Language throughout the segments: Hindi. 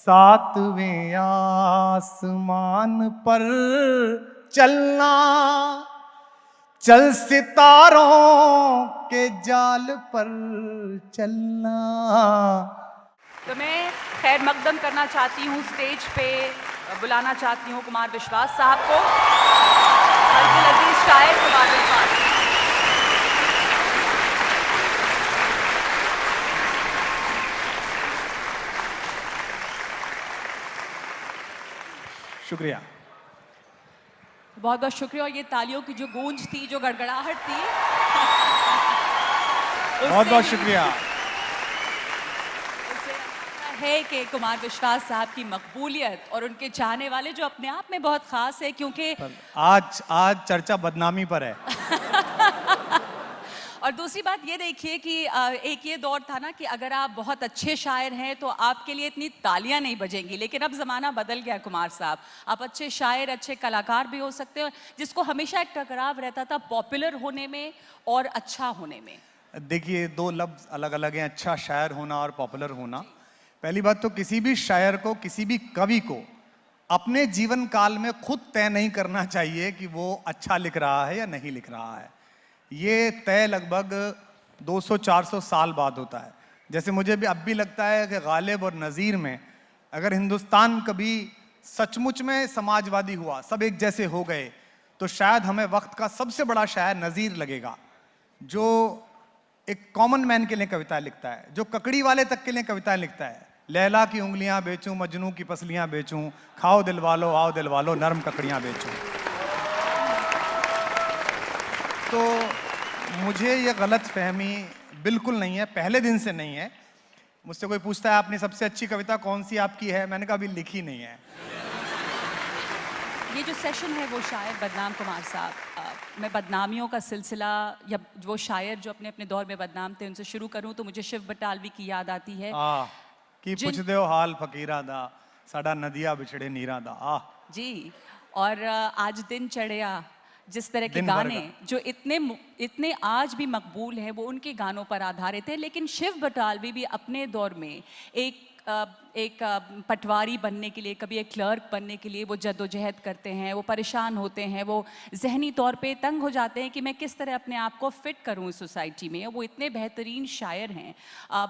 सातवें आसमान पर चलना, चल सितारों के जाल पर चलना। तो मैं खैर मकदम करना चाहती हूँ, स्टेज पे बुलाना चाहती हूँ कुमार विश्वास साहब को। अब्दुल अजीज शायर कुमार विश्वास। शुक्रिया, बहुत बहुत शुक्रिया। और ये तालियों की जो गूंज थी, जो गड़गड़ाहट थी, बहुत बहुत शुक्रिया। है कि कुमार विश्वास साहब की मकबूलियत और उनके चाहने वाले जो अपने आप में बहुत खास है, क्योंकि आज चर्चा बदनामी पर है। और दूसरी बात ये देखिए कि एक ये दौर था ना कि अगर आप बहुत अच्छे शायर हैं तो आपके लिए इतनी तालियां नहीं बजेंगी, लेकिन अब ज़माना बदल गया कुमार साहब। आप अच्छे शायर, अच्छे कलाकार भी हो सकते हो, जिसको हमेशा एक टकराव रहता था पॉपुलर होने में और अच्छा होने में। देखिए, दो लफ्ज़ अलग अलग हैं, अच्छा शायर होना और पॉपुलर होना। पहली बात तो किसी भी शायर को, किसी भी कवि को अपने जीवन काल में खुद तय नहीं करना चाहिए कि वो अच्छा लिख रहा है या नहीं लिख रहा है। ये तय लगभग 200-400 साल बाद होता है। जैसे मुझे भी अब भी लगता है कि गालिब और नज़ीर में अगर हिंदुस्तान कभी सचमुच में समाजवादी हुआ, सब एक जैसे हो गए, तो शायद हमें वक्त का सबसे बड़ा शायर नज़ीर लगेगा, जो एक कॉमन मैन के लिए कविता लिखता है, जो ककड़ी वाले तक के लिए कविताएं लिखता है। लैला की उंगलियां बेचूं, मजनू की पसलियां बेचूं, खाओ दिल वालो आओ दिल वालो, नरम ककड़ियां बेचूं। तो मुझे ये गलत फहमी बिल्कुल नहीं है, पहले दिन से नहीं है। मुझसे कोई पूछता है आपने सबसे अच्छी कविता कौन सी आपकी है, मैंने कहा अभी लिखी नहीं है। ये जो सेशन है वो शायर बदनाम कुमार साहब, मैं बदनामियों का सिलसिला या वो शायर जो अपने अपने दौर में बदनाम थे उनसे शुरू करूं तो मुझे शिव बटालवी की याद आती है। कि पुछदे हो हाल फकीरा दा, साडा नदिया बिछड़े नीरा दा। जी। और आज दिन चढ़िया, जिस तरह के दिन भर गाने जो इतने आज भी मकबूल हैं, वो उनके गानों पर आधारित है। लेकिन शिव बटालवी भी अपने दौर में एक पटवारी बनने के लिए, कभी एक क्लर्क बनने के लिए वो जद्दोजहद करते हैं, वो परेशान होते हैं, वो जहनी तौर पे तंग हो जाते हैं कि मैं किस तरह अपने आप को फिट करूं इस सोसाइटी में। वो इतने बेहतरीन शायर हैं।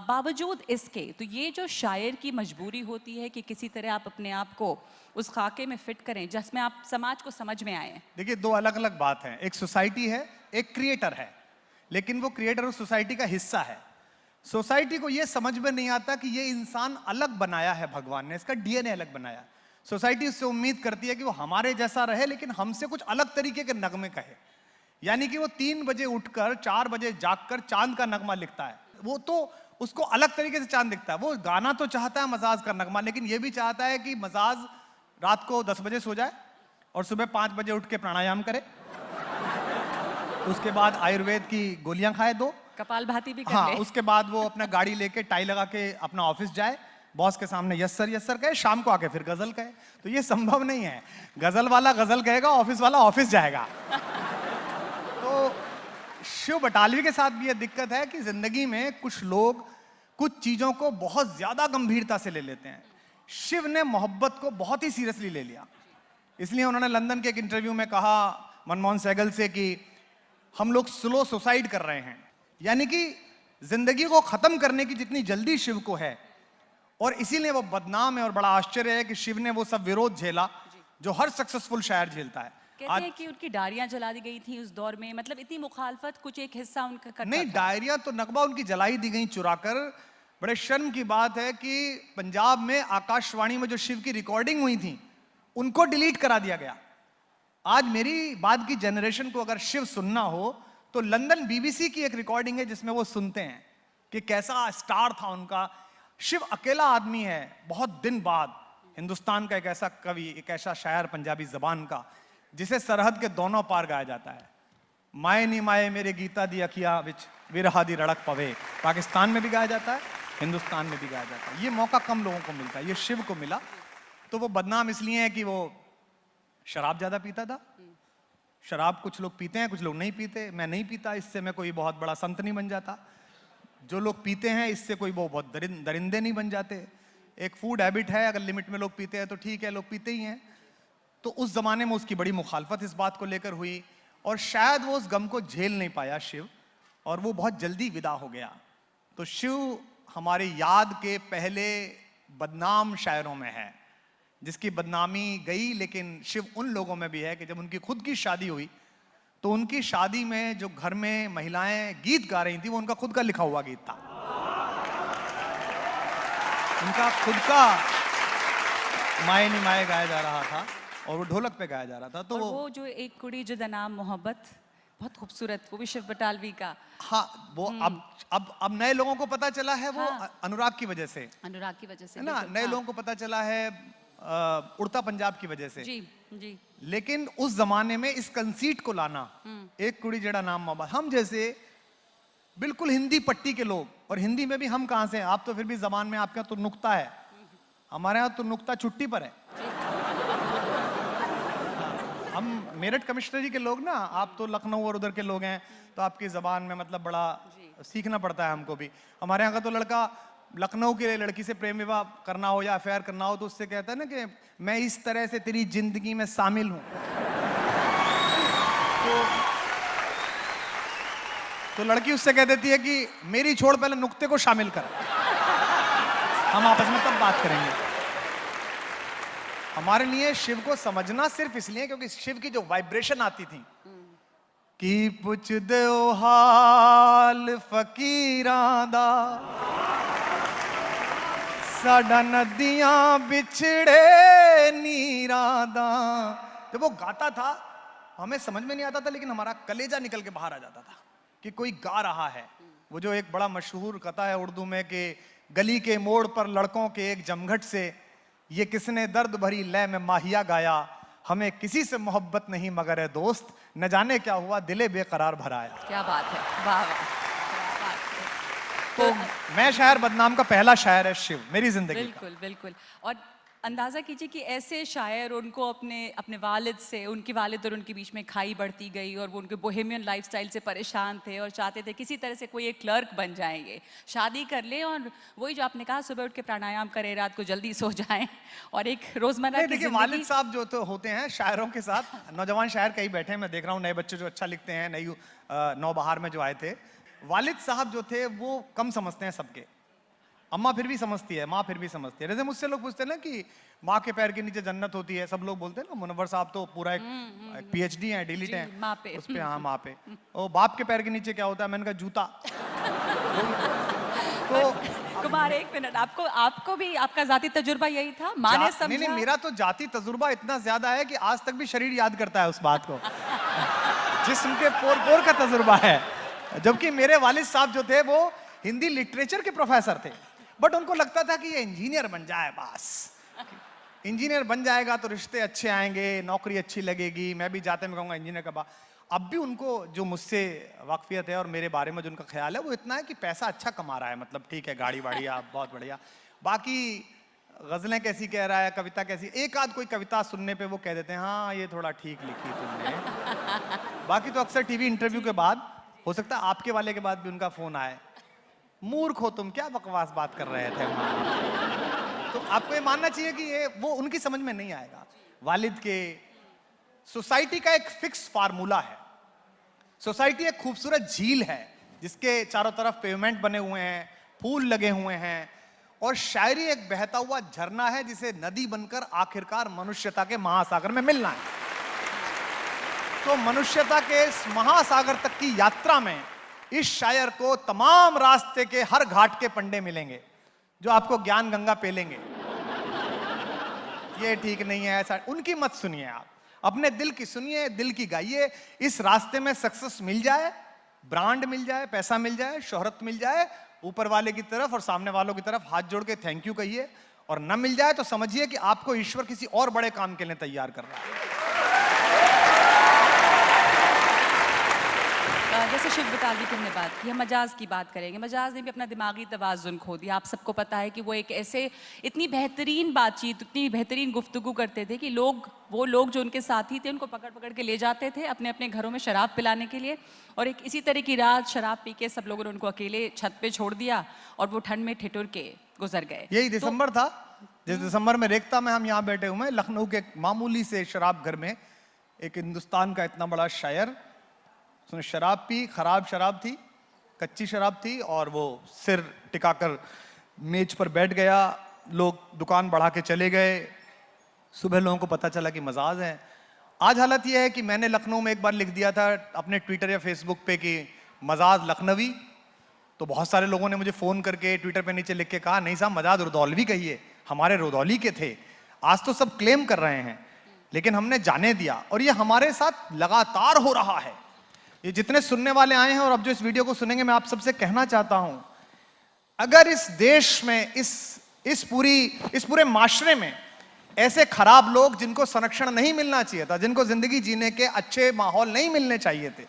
बावजूद इसके, तो ये जो शायर की मजबूरी होती है कि किसी तरह आप अपने आप को उस खाके में फिट करें जिसमें आप समाज को समझ में आए। देखिए, दो अलग अलग बात है। एक सोसाइटी है, एक क्रिएटर है, लेकिन वो क्रिएटर उस सोसाइटी का हिस्सा है। सोसाइटी को ये समझ में नहीं आता कि ये इंसान अलग बनाया है भगवान ने, इसका डीएनए अलग बनाया। सोसाइटी उससे उम्मीद करती है कि वो हमारे जैसा रहे, लेकिन हमसे कुछ अलग तरीके के नगमे कहे। यानी कि वो 3 बजे उठकर 4 बजे जागकर चांद का नगमा लिखता है। वो तो उसको अलग तरीके से चांद दिखता है। वो गाना तो चाहता है मजाज का नगमा, लेकिन ये भी चाहता है कि मजाज रात को 10 बजे सो जाए और सुबह 5 बजे उठ के प्राणायाम करे, उसके बाद आयुर्वेद की गोलियां खाए 2, कपालभाति भी कर हाँ, ले। उसके बाद वो अपना गाड़ी लेके टाई लगा के अपना ऑफिस जाए, बॉस के सामने यस सर कहे, शाम को आके फिर गजल कहे। तो ये संभव नहीं है। गजल वाला गजल कहेगा, ऑफिस वाला ऑफिस जाएगा। तो शिव बटालवी के साथ भी ये दिक्कत है कि जिंदगी में कुछ लोग कुछ चीजों को बहुत ज्यादा गंभीरता से ले लेते हैं। शिव ने मोहब्बत को बहुत ही सीरियसली ले लिया। इसलिए उन्होंने लंदन के एक इंटरव्यू में कहा मनमोहन सहगल से कि हम लोग स्लो सुसाइड कर रहे हैं। यानी कि जिंदगी को खत्म करने की जितनी जल्दी शिव को है, और इसीलिए वो बदनाम है। और बड़ा आश्चर्य है कि शिव ने वो सब विरोध झेला जो हर सक्सेसफुल शायर झेलता है। कहते हैं कि उनकी डायरियां जला दी गई थी उस दौर में, मतलब इतनी मुखालफत कुछ एक हिस्सा उनका करता नहीं, डायरिया तो नकबा उनकी जलाई दी गई चुराकर। बड़े शर्म की बात है कि पंजाब में आकाशवाणी में जो शिव की रिकॉर्डिंग हुई थी, उनको डिलीट करा दिया गया। आज मेरी बाद की जनरेशन को अगर शिव सुनना हो तो लंदन बीबीसी की एक रिकॉर्डिंग है जिसमें वो सुनते हैं कि कैसा स्टार था उनका। शिव अकेला आदमी है, बहुत दिन बाद हिंदुस्तान का एक ऐसा कवि, एक ऐसा शायर पंजाबी जबान का, जिसे सरहद के दोनों पार गाया जाता है। माए नी माए मेरे गीता दी अखिया विच विरहा दी रड़क पवे, पाकिस्तान में भी गाया जाता है, हिंदुस्तान में भी गाया जाता है। ये मौका कम लोगों को मिलता है, ये शिव को मिला। तो वो बदनाम इसलिए है कि वो शराब ज्यादा पीता था। शराब कुछ लोग पीते हैं, कुछ लोग नहीं पीते। मैं नहीं पीता, इससे मैं कोई बहुत बड़ा संत नहीं बन जाता। जो लोग पीते हैं, इससे कोई वो बहुत दरिंदे नहीं बन जाते। एक फूड हैबिट है, अगर लिमिट में लोग पीते हैं तो ठीक है, लोग पीते ही हैं। तो उस जमाने में उसकी बड़ी मुखालफत इस बात को लेकर हुई और शायद वो उस गम को झेल नहीं पाया शिव, और वो बहुत जल्दी विदा हो गया। तो शिव हमारी याद के पहले बदनाम शायरों में है, जिसकी बदनामी गई, लेकिन शिव उन लोगों में भी है कि जब उनकी खुद की शादी हुई तो उनकी शादी में जो घर में महिलाएं गीत गा रही थी वो उनका खुद का लिखा हुआ गीत था, उनका खुद का माए नी माए गाया जा रहा था और वो ढोलक पे गाया जा रहा था। तो और वो जो एक कुड़ी जुदा नाम मोहब्बत, बहुत खूबसूरत, वो भी शिव बटालवी का। हाँ, वो अब नए लोगों को पता चला है, वो अनुराग की वजह से, अनुराग की वजह से है ना, नए लोगों को पता चला है उड़ता पंजाब की वजह से। जी जी। लेकिन उस जमाने में इस कंसीट को लाना, एक कुड़ी जड़ा नाम मोहब्बत, हम जैसे बिल्कुल हिंदी पट्टी के लोग, और हिंदी में भी हम कहां से हैं, आप तो फिर भी जबान में आपके यहाँ तो नुक्ता है, हमारे यहाँ तो नुक्ता छुट्टी पर है। हम मेरठ कमिश्नरी के लोग ना, आप तो लखनऊ और उधर के लोग हैं, तो आपकी जबान में मतलब बड़ा सीखना पड़ता है हमको भी। हमारे यहाँ का तो लड़का लखनऊ के लड़की से प्रेम विवाह करना हो या अफेयर करना हो तो उससे कहता है ना कि मैं इस तरह से तेरी जिंदगी में शामिल हूं। तो लड़की उससे कह देती है कि मेरी छोड़, पहले नुक्ते को शामिल कर, हम आपस में तब बात करेंगे। हमारे लिए शिव को समझना सिर्फ इसलिए क्योंकि शिव की जो वाइब्रेशन आती थी कि पुछ दो हाल फकीरां दा, साडा नदियां बिछड़े नीरां दा, जब वो गाता था हमें समझ में नहीं आता था, लेकिन हमारा कलेजा निकल के बाहर आ जाता था कि कोई गा रहा है। वो जो एक बड़ा मशहूर कथा है उर्दू में कि गली के मोड़ पर लड़कों के एक जमघट से ये किसने दर्द भरी लय में माहिया गाया, हमें किसी से मोहब्बत नहीं मगर है दोस्त, न जाने क्या हुआ दिले बेकरार भराया। क्या बात है, वाह वाह, क्या बात है। तो मैं शायर बदनाम का पहला शायर है शिव मेरी जिंदगी का। बिल्कुल बिल्कुल। और अंदाज़ा कीजिए कि ऐसे शायर, उनको अपने वालिद से, उनके वालिद और उनके बीच में खाई बढ़ती गई और वो उनके बोहेमियन लाइफस्टाइल से परेशान थे और चाहते थे किसी तरह से कोई एक क्लर्क बन जाएंगे, शादी कर ले और वही जो आपने कहा सुबह उठ के प्राणायाम करें, रात को जल्दी सो जाएं और एक रोजमर्रा की देखिए वालिद साहब जो तो होते हैं शायरों के साथ, नौजवान शायर कई बैठे हैं, मैं देख रहा हूँ नए बच्चे जो अच्छा लिखते हैं, नई नौबहार में जो आए थे, वालिद साहब जो थे वो कम समझते हैं सबके, अम्मा फिर भी समझती है, माँ फिर भी समझती है। जैसे मुझसे लोग पूछते हैं ना कि माँ के पैर के नीचे जन्नत होती है, सब लोग बोलते हैं ना मुनव्वर साहब तो पूरा एक PhD हैं, डिलीट हैं माँ पे। उस पे, हाँ माँ पे। और बाप के पैर के नीचे क्या होता है, मैंने कहा जूता। तो कुमार एक मिनट, आपको भी आपका जाती तजुर्बा यही था, माँ ने समझा? नहीं, मेरा तो जाती तजुर्बा इतना ज्यादा है कि आज तक भी शरीर याद करता है उस बात को। जिस्म के पोर पोर का तजुर्बा है। जबकि मेरे वालिद साहब जो थे वो हिंदी लिटरेचर के प्रोफेसर थे, बट उनको लगता था कि ये इंजीनियर बन जाए, बस इंजीनियर बन जाएगा तो रिश्ते अच्छे आएंगे, नौकरी अच्छी लगेगी, मैं भी जाते में कहूँगा इंजीनियर का अब भी उनको जो मुझसे वाकफियत है और मेरे बारे में जो उनका ख्याल है वो इतना है कि पैसा अच्छा कमा रहा है, मतलब ठीक है, गाड़ी वाड़ी बहुत बढ़िया, बाकी गजलें कैसी कह रहा है, कविता कैसी, एक आध कोई कविता सुनने पे वो कह देते हैं हाँ ये थोड़ा ठीक लिखी तुमने। बाकी तो अक्सर टीवी इंटरव्यू के बाद, हो सकता है आपके वाले के बाद भी उनका फोन आए, मूर्ख हो तुम, क्या बकवास बात कर रहे थे वहां। तो आपको ये मानना चाहिए कि ये वो उनकी समझ में नहीं आएगा। वालिद के सोसाइटी का एक फिक्स फार्मूला है, सोसाइटी एक खूबसूरत झील है जिसके चारों तरफ पेवमेंट बने हुए हैं, फूल लगे हुए हैं, और शायरी एक बहता हुआ झरना है जिसे नदी बनकर आखिरकार मनुष्यता के महासागर में मिलना है। तो मनुष्यता के इस महासागर तक की यात्रा में इस शायर को तमाम रास्ते के हर घाट के पंडे मिलेंगे जो आपको ज्ञान गंगा पेलेंगे, ये ठीक नहीं है ऐसा, उनकी मत सुनिए, आप अपने दिल की सुनिए, दिल की गाइए। इस रास्ते में सक्सेस मिल जाए, ब्रांड मिल जाए, पैसा मिल जाए, शोहरत मिल जाए, ऊपर वाले की तरफ और सामने वालों की तरफ हाथ जोड़ के थैंक यू कहिए, और न मिल जाए तो समझिए कि आपको ईश्वर किसी और बड़े काम के लिए तैयार कर रहा है। जैसे शिव बटालवी की हमने बात की, हम मजाज की बात करेंगे। मजाज ने भी अपना दिमागी तवाज़ुन खो दिया। आप सबको पता है कि वो एक ऐसे इतनी बेहतरीन बातचीत, इतनी बेहतरीन गुफ्तगू करते थे कि वो लोग जो उनके साथी थे उनको पकड़ पकड़ के ले जाते थे अपने अपने घरों में शराब पिलाने के लिए, और एक इसी तरह की रात शराब पी के सब लोगों ने उनको अकेले छत पे छोड़ दिया और वो ठंड में ठिठुर के गुजर गए। यही दिसंबर था जिस दिसंबर में रेखता में हम यहाँ बैठे हुए हैं, लखनऊ के एक मामूली से शराब घर में एक हिंदुस्तान का इतना बड़ा शायर, उसने शराब पी, खराब शराब थी, कच्ची शराब थी, और वो सिर टिकाकर मेज पर बैठ गया। लोग दुकान बढ़ा के चले गए। सुबह लोगों को पता चला कि मजाज है। आज हालत यह है कि मैंने लखनऊ में एक बार लिख दिया था अपने ट्विटर या फेसबुक पे कि मजाज लखनवी, तो बहुत सारे लोगों ने मुझे फ़ोन करके ट्विटर पे नीचे लिख के कहा, नहीं साहब मजाज रुदौलवी कहिए, हमारे रुदौली के थे। आज तो सब क्लेम कर रहे हैं, लेकिन हमने जाने दिया, और ये हमारे साथ लगातार हो रहा है। ये जितने सुनने वाले आए हैं और अब जो इस वीडियो को सुनेंगे, मैं आप सबसे कहना चाहता हूं, अगर इस देश में, इस पूरे माशरे में ऐसे खराब लोग जिनको संरक्षण नहीं मिलना चाहिए था, जिनको जिंदगी जीने के अच्छे माहौल नहीं मिलने चाहिए थे,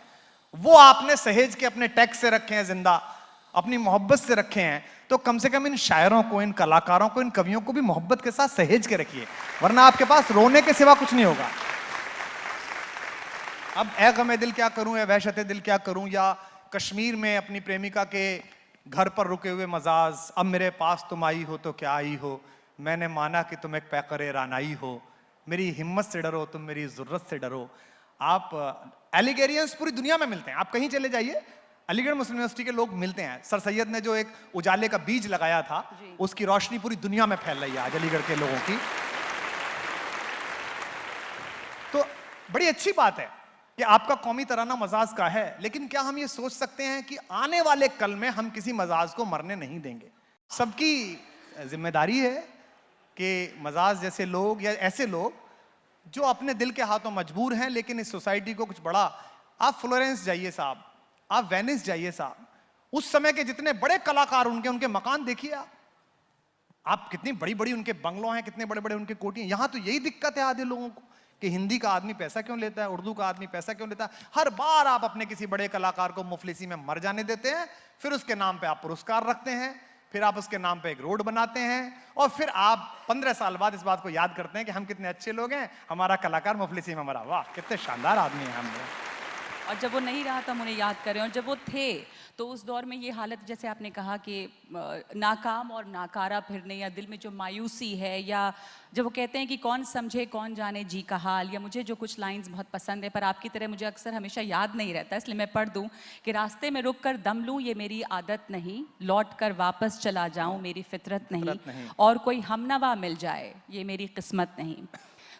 वो आपने सहेज के अपने टैक्स से रखे हैं जिंदा, अपनी मोहब्बत से रखे हैं, तो कम से कम इन शायरों को, इन कलाकारों को, इन कवियों को भी मोहब्बत के साथ सहेज के रखिए, वरना आपके पास रोने के सिवा कुछ नहीं होगा। अब ऐ गमे दिल क्या करूं, ऐ वहशते दिल क्या करूं, या कश्मीर में अपनी प्रेमिका के घर पर रुके हुए मजाज, अब मेरे पास तुम आई हो तो क्या आई हो, मैंने माना कि तुम एक पैकर रानाई हो, मेरी हिम्मत से डरो, तुम मेरी ज़रूरत से डरो। आप एलिगेरियंस पूरी दुनिया में मिलते हैं, आप कहीं चले जाइए, अलीगढ़ मुस्लिम यूनिवर्सिटी के लोग मिलते हैं। सर सैयद ने जो एक उजाले का बीज लगाया था, उसकी रोशनी पूरी दुनिया में फैल रही है आज अलीगढ़ के लोगों की। तो बड़ी अच्छी बात है कि आपका कौमी तराना मजाज का है, लेकिन क्या हम ये सोच सकते हैं कि आने वाले कल में हम किसी मजाज को मरने नहीं देंगे? सबकी जिम्मेदारी है कि मजाज जैसे लोग या ऐसे लोग जो अपने दिल के हाथों मजबूर हैं, लेकिन इस सोसाइटी को कुछ बड़ा, आप फ्लोरेंस जाइए साहब, आप वेनिस जाइए साहब, उस समय के जितने बड़े कलाकार, उनके मकान देखिए आप कितनी बड़ी बड़ी उनके बंगलों हैं, कितने बड़े बड़े उनके कोठी हैं। यहां तो यही दिक्कत है आधे लोगों को कि हिंदी का आदमी पैसा क्यों लेता है, उर्दू का आदमी पैसा क्यों लेता है। हर बार आप अपने किसी बड़े कलाकार को मुफलिसी में मर जाने देते हैं, फिर उसके नाम पे आप पुरस्कार रखते हैं, फिर आप उसके नाम पे एक रोड बनाते हैं, और फिर आप 15 साल बाद इस बात को याद करते हैं कि हम कितने अच्छे लोग हैं, हमारा कलाकार मुफलिसी में मरा, वाह कितने शानदार आदमी हैं हम लोग। और जब वो नहीं रहा तो हम उन्हें याद करें, और जब वो थे तो उस दौर में ये हालत, जैसे आपने कहा कि नाकाम और नाकारा फिरने, या दिल में जो मायूसी है, या जब वो कहते हैं कि कौन समझे कौन जाने जी का हाल, या मुझे जो कुछ लाइंस बहुत पसंद है पर आपकी तरह मुझे अक्सर हमेशा याद नहीं रहता, इसलिए मैं पढ़ दूं कि रास्ते में रुक कर दम लूं ये मेरी आदत नहीं, लौट कर वापस चला जाऊं मेरी फितरत नहीं, और कोई हमनवा मिल जाए ये मेरी किस्मत नहीं।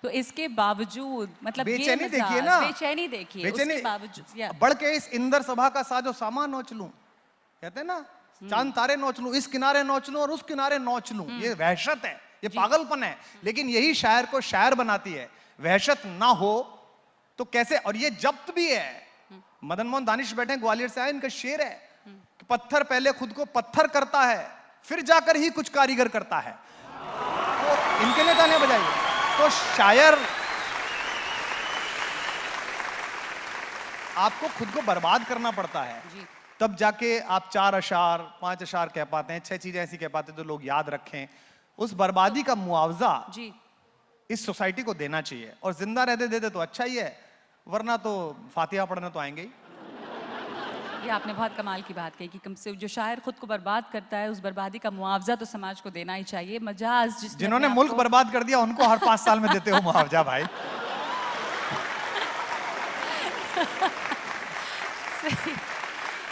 तो इसके बावजूद मतलब बेचैनी देखिए ना, बेचैनी देखिए, उसके बावजूद बढ़ के इस इंदर सभा का साजो सामान नोच लूं, कहते हैं ना, चांद तारे नोच लूं, इस किनारे नोच लूं और उस किनारे नोच लूं, ये वहशत है, ये पागलपन है। लेकिन यही शायर को शायर बनाती है। वहशत ना हो तो कैसे? और ये जब्त भी है। मदन मोहन दानिश बैठे ग्वालियर से आए, इनका शेर है कि पत्थर पहले खुद को पत्थर करता है, फिर जाकर ही कुछ कारीगर करता है। तो इनके लिए तालियां बजाइए। तो शायर आपको खुद को बर्बाद करना पड़ता है, तब जाके आप 4 अशार 5 अशार कह पाते हैं, 6 चीजें ऐसी कह पाते हैं तो लोग याद रखें। उस बर्बादी का मुआवजा इस सोसाइटी को देना चाहिए, और जिंदा रहते देते तो अच्छा ही है, वरना तो फातिहा पढ़ने तो आएंगे ही। ये आपने बहुत कमाल की बात कही कि कम से जो शायर खुद को बर्बाद करता है, उस बर्बादी का मुआवजा तो समाज को देना ही चाहिए। मजाज जिन्होंने मुल्क बर्बाद कर दिया उनको हर 5 साल में देते हो मुआवजा भाई।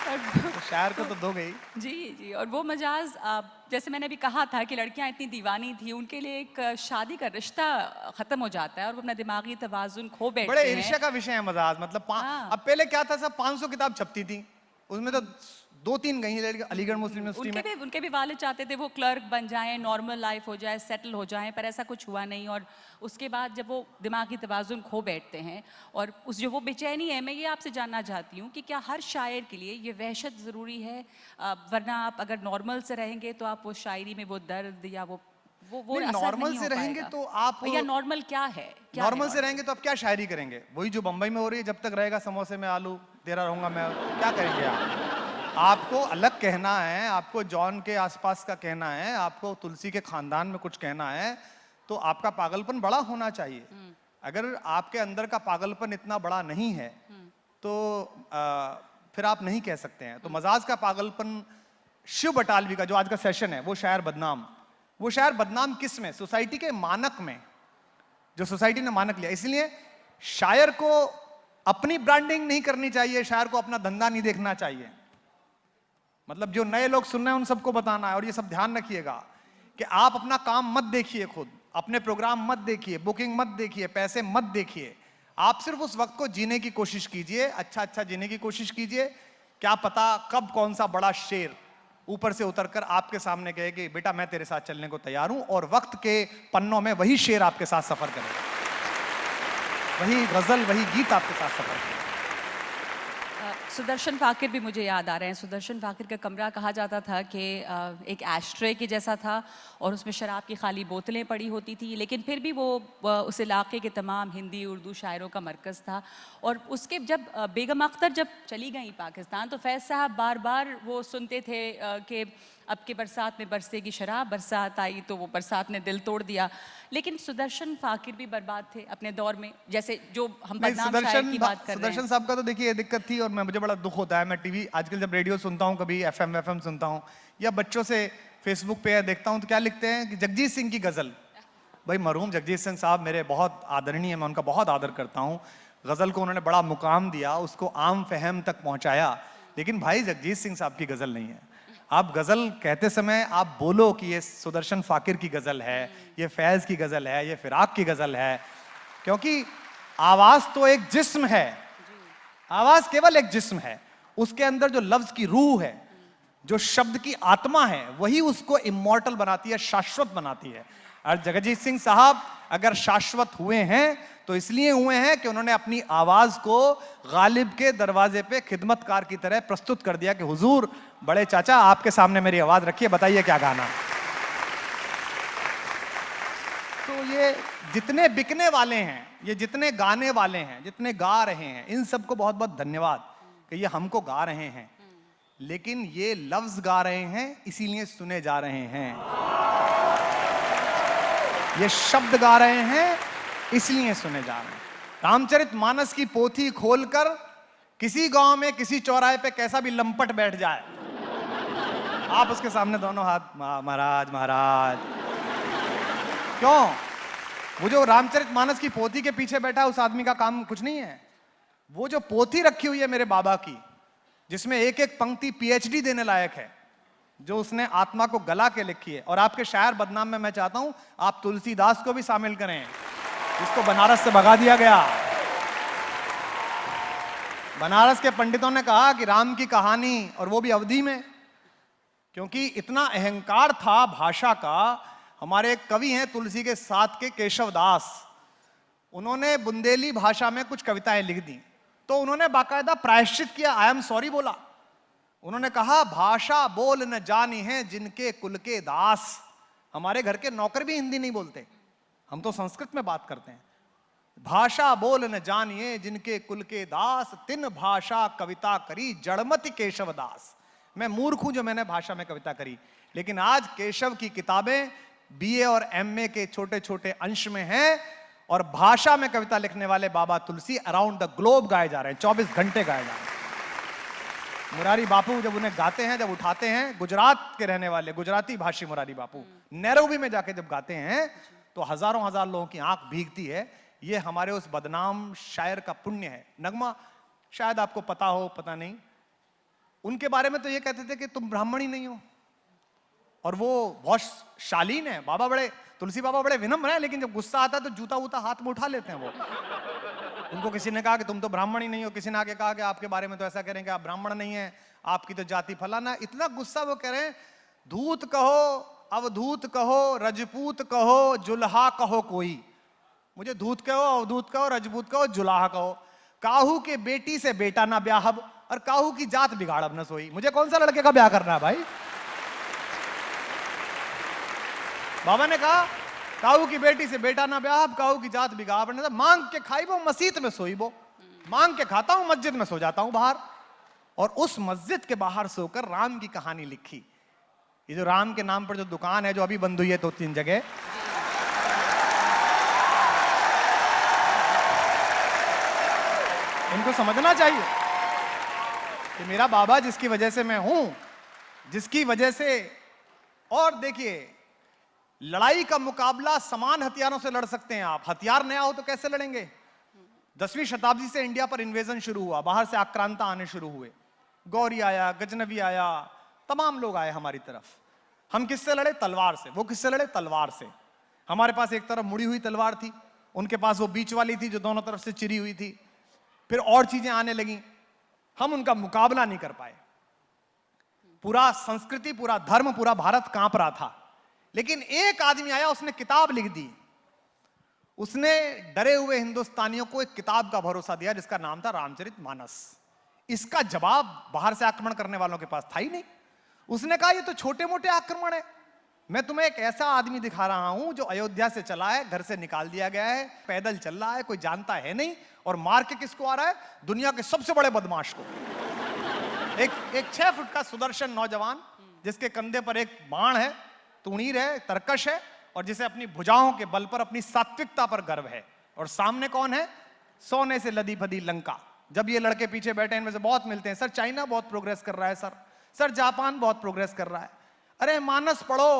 तो शायर को तो दो गई। जी, और वो मजाज, जैसे मैंने अभी कहा था कि लड़कियां इतनी दीवानी थी, उनके लिए एक शादी का रिश्ता खत्म हो जाता है और वो अपना दिमागी तवाजुन खो बैठते हैं। बड़े ईर्ष्या का विषय है मजाज। मतलब अब पहले क्या था, सब 500 किताब छपती थी, उसमें तो 2-3 गई अलीगढ़ मुस्लिम यूनिवर्सिटी में। उनके भी वालिद चाहते थे वो क्लर्क बन जाएं, नॉर्मल लाइफ हो जाए, सेटल हो जाएं, पर ऐसा कुछ हुआ नहीं। और उसके बाद जब वो दिमागी तवाजुन खो बैठते हैं, और उस जो वो बेचैनी है, मैं ये आपसे जानना चाहती हूँ कि क्या हर शायर के लिए ये वहशत ज़रूरी है? वरना आप अगर नॉर्मल से रहेंगे तो आप वो शायरी में वो दर्द या वो नॉर्मल से रहेंगे तो आप, या नॉर्मल क्या है? नॉर्मल से रहेंगे तो आप क्या शायरी करेंगे? वही जो बंबई में हो रही है, जब तक रहेगा समोसे में आलू तेरा रहूंगा मैं, क्या करेंगे आप? आपको अलग कहना है, आपको जॉन के आसपास का कहना है, आपको तुलसी के खानदान में कुछ कहना है, तो आपका पागलपन बड़ा होना चाहिए। अगर आपके अंदर का पागलपन इतना बड़ा नहीं है तो फिर आप नहीं कह सकते हैं। तो मजाज का पागलपन, शिव बटालवी का जो आज का सेशन है, वो शायर बदनाम, वो शायर बदनाम किस में? सोसाइटी के मानक में, जो सोसाइटी ने मानक लिया। इसलिए शायर को अपनी ब्रांडिंग नहीं करनी चाहिए, शायर को अपना धंधा नहीं देखना चाहिए। मतलब जो नए लोग सुन रहे हैं उन सबको बताना है, और ये सब ध्यान रखिएगा कि आप अपना काम मत देखिए, खुद अपने प्रोग्राम मत देखिए, बुकिंग मत देखिए, पैसे मत देखिए। आप सिर्फ उस वक्त को जीने की कोशिश कीजिए, अच्छा जीने की कोशिश कीजिए। क्या पता कब कौन सा बड़ा शेर ऊपर से उतरकर आपके सामने कहे कि बेटा मैं तेरे साथ चलने को तैयार हूं, और वक्त के पन्नों में वही शेर आपके साथ सफर करेगा, वही गजल, वही गीत आपके साथ सफर करेगा। सुदर्शन फाकिर भी मुझे याद आ रहे हैं। सुदर्शन फाकिर का कमरा कहा जाता था कि एक एस्ट्रे के जैसा था, और उसमें शराब की खाली बोतलें पड़ी होती थी, लेकिन फिर भी वो उस इलाके के तमाम हिंदी उर्दू शायरों का मरकज़ था। और उसके जब बेगम अख्तर जब चली गई पाकिस्तान, तो फैज़ साहब बार बार वो सुनते थे कि अब के बरसात में बरसेगी शराब, बरसात आई तो वो बरसात ने दिल तोड़ दिया। लेकिन सुदर्शन फाकिर भी बर्बाद थे अपने दौर में, जैसे जो हम बदनाम शायर की बात कर रहे हैं। सुदर्शन साहब का तो देखिए दिक्कत थी, और मुझे बड़ा दुख होता है। मैं टीवी आजकल जब रेडियो सुनता हूँ, कभी एफएम सुनता हूँ, या बच्चों से फेसबुक पे देखता हूँ, तो क्या लिखते हैं कि जगजीत सिंह की गजल। भाई मरहूम जगजीत सिंह साहब मेरे बहुत आदरणीय है, मैं उनका बहुत आदर करता हूँ। गजल को उन्होंने बड़ा मुकाम दिया, उसको आम फहम तक पहुंचाया। लेकिन भाई जगजीत सिंह साहब की गजल नहीं है। आप गजल कहते समय आप बोलो कि ये सुदर्शन फाकिर की गजल है, ये फैज की गजल है, ये फिराक की गजल है, क्योंकि आवाज तो एक जिस्म है, आवाज केवल एक जिस्म है। उसके अंदर जो लफ्ज की रूह है, जो शब्द की आत्मा है, वही उसको इमॉर्टल बनाती है, शाश्वत बनाती है। और जगजीत सिंह साहब अगर शाश्वत हुए हैं तो इसलिए हुए हैं कि उन्होंने अपनी आवाज को गालिब के दरवाजे पे खिदमतकार की तरह प्रस्तुत कर दिया कि हुजूर बड़े चाचा आपके सामने मेरी आवाज रखिए, बताइए क्या गाना। तो ये जितने बिकने वाले हैं, ये जितने गाने वाले हैं, जितने गा रहे हैं, इन सबको बहुत बहुत धन्यवाद कि ये हमको गा रहे हैं। लेकिन ये लफ्ज गा रहे हैं इसीलिए सुने जा रहे हैं, ये शब्द गा रहे हैं इसलिए सुने जा रहे हैं। रामचरितमानस की पोथी खोलकर किसी गांव में किसी चौराहे पे कैसा भी लंपट बैठ जाए, आप उसके सामने दोनों हाथ महाराज महाराज। क्यों? वो जो रामचरितमानस की पोथी के पीछे बैठा है उस आदमी का काम कुछ नहीं है। वो जो पोथी रखी हुई है मेरे बाबा की, जिसमें एक एक पंक्ति पीएचडी देने लायक है, जो उसने आत्मा को गला के लिखी है। और आपके शायर बदनाम में मैं चाहता हूं आप तुलसीदास को भी शामिल करें, जिसको बनारस से भगा दिया गया। बनारस के पंडितों ने कहा कि राम की कहानी, और वो भी अवधी में, क्योंकि इतना अहंकार था भाषा का। हमारे एक कवि हैं तुलसी के साथ के केशव दास, उन्होंने बुंदेली भाषा में कुछ कविताएं लिख दी, तो उन्होंने बाकायदा प्रायश्चित किया, आई एम सॉरी बोला। उन्होंने कहा भाषा बोल न जानी है जिनके कुल के दास। हमारे घर के नौकर भी हिंदी नहीं बोलते, हम तो संस्कृत में बात करते हैं। भाषा बोल न जानिए जिनके कुल के दास, तिन भाषा कविता करी जड़मति केशव दास। मैं मूर्ख हूं जो मैंने भाषा में कविता करी, लेकिन आज केशव की किताबें बीए और एमए के छोटे छोटे अंश में हैं, और भाषा में कविता लिखने वाले बाबा तुलसी अराउंड द ग्लोब गाए जा रहे हैं, 24 घंटे गाए जा रहे हैं। मुरारी बापू जब उन्हें गाते हैं, जब उठाते हैं, गुजरात के रहने वाले गुजराती भाषी मुरारी बापू नैरोबी में जाके जब गाते हैं तो हजारों हजार लोगों की आंख भीगती है। ये हमारे उस बदनाम शायर का पुण्य है। नगमा शायद आपको पता हो, पता नहीं, उनके बारे में तो ये कहते थे कि तुम ब्राह्मण ही नहीं हो, और वो बहुत शालीन है। बाबा बड़े, तुलसी बाबा बड़े विनम्र हैं, लेकिन जब गुस्सा आता है तो जूता वूता हाथ में उठा लेते हैं वो। उनको किसी ने कहा कि तुम तो ब्राह्मण ही नहीं हो, किसी ने आके कहा कि आपके बारे में तो ऐसा कह रहे हैं कि आप ब्राह्मण नहीं है, आपकी तो जाति फलाना। इतना गुस्सा वो कह रहे हैं, धूत कहो अवधूत कहो रजपूत कहो जुल्हा कहो कोई। मुझे धूत कहो अवधूत कहो रजपूत कहो जुलाहा कहो, काहू के बेटी से बेटा ना ब्याहब और काहू की जात बिगाड़ब न सोई। मुझे कौन सा लड़के का ब्याह करना है भाई? बाबा ने कहा काहू की बेटी से बेटा ना ब्याहब, काहू की जात बिगाड़ब न, मांग के खाई वो मस्जिद में सोई वो। मांग के खाता हूं मस्जिद में सो जाता हूं बाहर। और उस मस्जिद के बाहर सोकर राम की कहानी लिखी। ये जो राम के नाम पर जो दुकान है जो अभी बंद हुई है 2-3 जगह, इनको समझना चाहिए कि मेरा बाबा जिसकी वजह से मैं हूं, जिसकी वजह से। और देखिए लड़ाई का मुकाबला समान हथियारों से लड़ सकते हैं आप, हथियार नया हो तो कैसे लड़ेंगे? 10वीं शताब्दी से इंडिया पर इन्वेजन शुरू हुआ, बाहर से आक्रांता आने शुरू हुए, गौरी आया, गजनवी आया, तमाम लोग आए हमारी तरफ। हम किससे लड़े? तलवार से। वो किससे लड़े? तलवार से। हमारे पास एक तरफ मुड़ी हुई तलवार थी, उनके पास वो बीच वाली थी जो दोनों तरफ से चिरी हुई थी। फिर और चीजें आने लगी, हम उनका मुकाबला नहीं कर पाए। पूरा संस्कृति, पूरा धर्म, पूरा भारत कांप रहा था। लेकिन एक आदमी आया, उसने किताब लिख दी। उसने डरे हुए हिंदुस्तानियों को एक किताब का भरोसा दिया जिसका नाम था रामचरितमानस। इसका जवाब बाहर से आक्रमण करने वालों के पास था ही नहीं। उसने कहा ये तो छोटे मोटे आक्रमण है, मैं तुम्हें एक ऐसा आदमी दिखा रहा हूं जो अयोध्या से चला है, घर से निकाल दिया गया है, पैदल चल रहा है, कोई जानता है नहीं, और मार के किसको आ रहा है? दुनिया के सबसे बड़े बदमाश को। एक 6 फुट का सुदर्शन नौजवान जिसके कंधे पर एक बाण है, तुणीर है, तरकश है, और जिसे अपनी भुजाओं के बल पर, अपनी सात्विकता पर गर्व है। और सामने कौन है? सोने से लदी फदी लंका। जब ये लड़के पीछे बैठे, इनमें से बहुत मिलते हैं, सर चाइना बहुत प्रोग्रेस कर रहा है, सर जापान बहुत प्रोग्रेस कर रहा है। अरे मानस पढ़ो,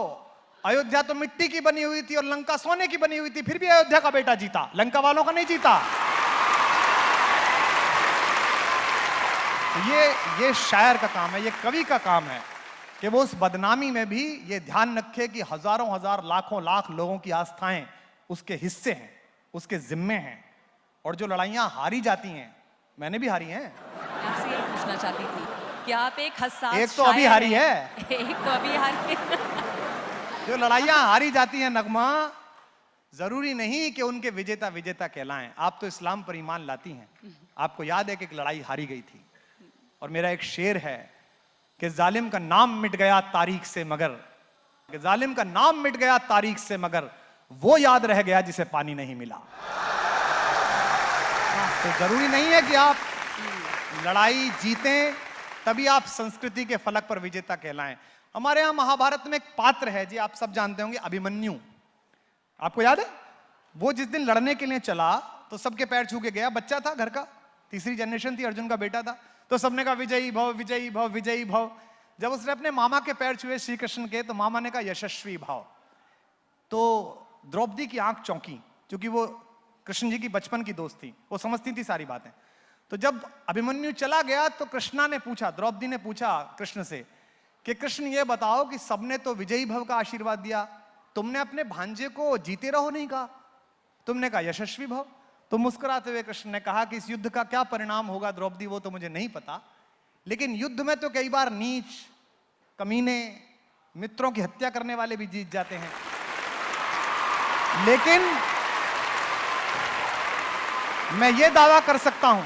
अयोध्या तो मिट्टी की बनी हुई थी और लंका सोने की बनी हुई थी, फिर भी अयोध्या का बेटा जीता, लंका वालों का नहीं जीता। ये शायर का काम है, ये कवि का काम है कि वो उस बदनामी में भी ये ध्यान रखे कि हजारों हजार, लाखों लाख लोगों की आस्थाएं उसके हिस्से हैं, उसके जिम्मे हैं। और जो लड़ाइयां हारी जाती हैं, मैंने भी हारी हैं। आपसे यही पूछना चाहती थी कि आप एक हसास एक तो अभी हारी है, एक तो अभी हारी है। जो लड़ाइयां हारी जाती हैं नगमा, जरूरी नहीं कि उनके विजेता विजेता कहलाएं। आप तो इस्लाम पर ईमान लाती हैं। आपको याद है कि एक लड़ाई हारी गई थी, और मेरा एक शेर है कि जालिम का नाम मिट गया तारीख से मगर, कि जालिम का नाम मिट गया तारीख से मगर वो याद रह गया जिसे पानी नहीं मिला। तो जरूरी नहीं है कि आप लड़ाई जीतें तभी आप संस्कृति के फलक पर विजेता कहलाएं। हमारे यहां महाभारत में एक पात्र है जी, आप सब जानते होंगे, अभिमन्यु। आपको याद है? वो जिस दिन लड़ने के लिए चला तो सबके पैर छू के गया, बच्चा था घर का, तीसरी जनरेशन थी, अर्जुन का बेटा था, तो सबने कहा विजयी भव, विजयी भव, विजयी भव। जब उसने अपने मामा के पैर छुए श्री कृष्ण के, तो मामा ने कहा यशस्वी भव। तो द्रौपदी की आंख चौंकी, क्योंकि वो कृष्ण जी की बचपन की दोस्त थी, वो समझती थी सारी बातें। तो जब अभिमन्यु चला गया तो कृष्णा ने पूछा, द्रौपदी ने पूछा कृष्ण से कि कृष्ण ये बताओ कि सबने तो विजयी भव का आशीर्वाद दिया, तुमने अपने भांजे को जीते रहो नहीं कहा, तुमने कहा यशस्वी भव। तो मुस्कुराते हुए कृष्ण ने कहा कि इस युद्ध का क्या परिणाम होगा द्रौपदी, वो तो मुझे नहीं पता, लेकिन युद्ध में तो कई बार नीच, कमीने, मित्रों की हत्या करने वाले भी जीत जाते हैं। लेकिन मैं ये दावा कर सकता हूं,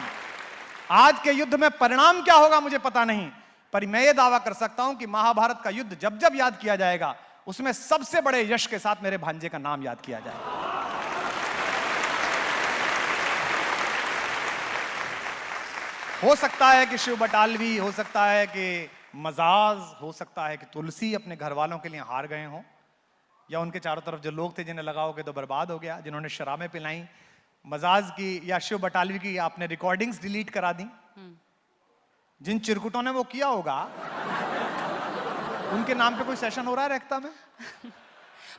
आज के युद्ध में परिणाम क्या होगा मुझे पता नहीं, पर मैं ये दावा कर सकता हूं कि महाभारत का युद्ध जब जब याद किया जाएगा, उसमें सबसे बड़े यश के साथ मेरे भांजे का नाम याद किया जाएगा। हो सकता है कि शिव बटालवी, हो सकता है कि मजाज, हो सकता है कि तुलसी अपने घर वालों के लिए हार गए हों, या उनके चारों तरफ जो लोग थे जिन्हें लगा हो कि तो बर्बाद हो गया, जिन्होंने शराबें पिलाई। मजाज की या शिव बटालवी की आपने रिकॉर्डिंग्स डिलीट करा दी। जिन चिरकुटों ने वो किया होगा उनके नाम पे कोई सेशन हो रहा है रेख्ता में।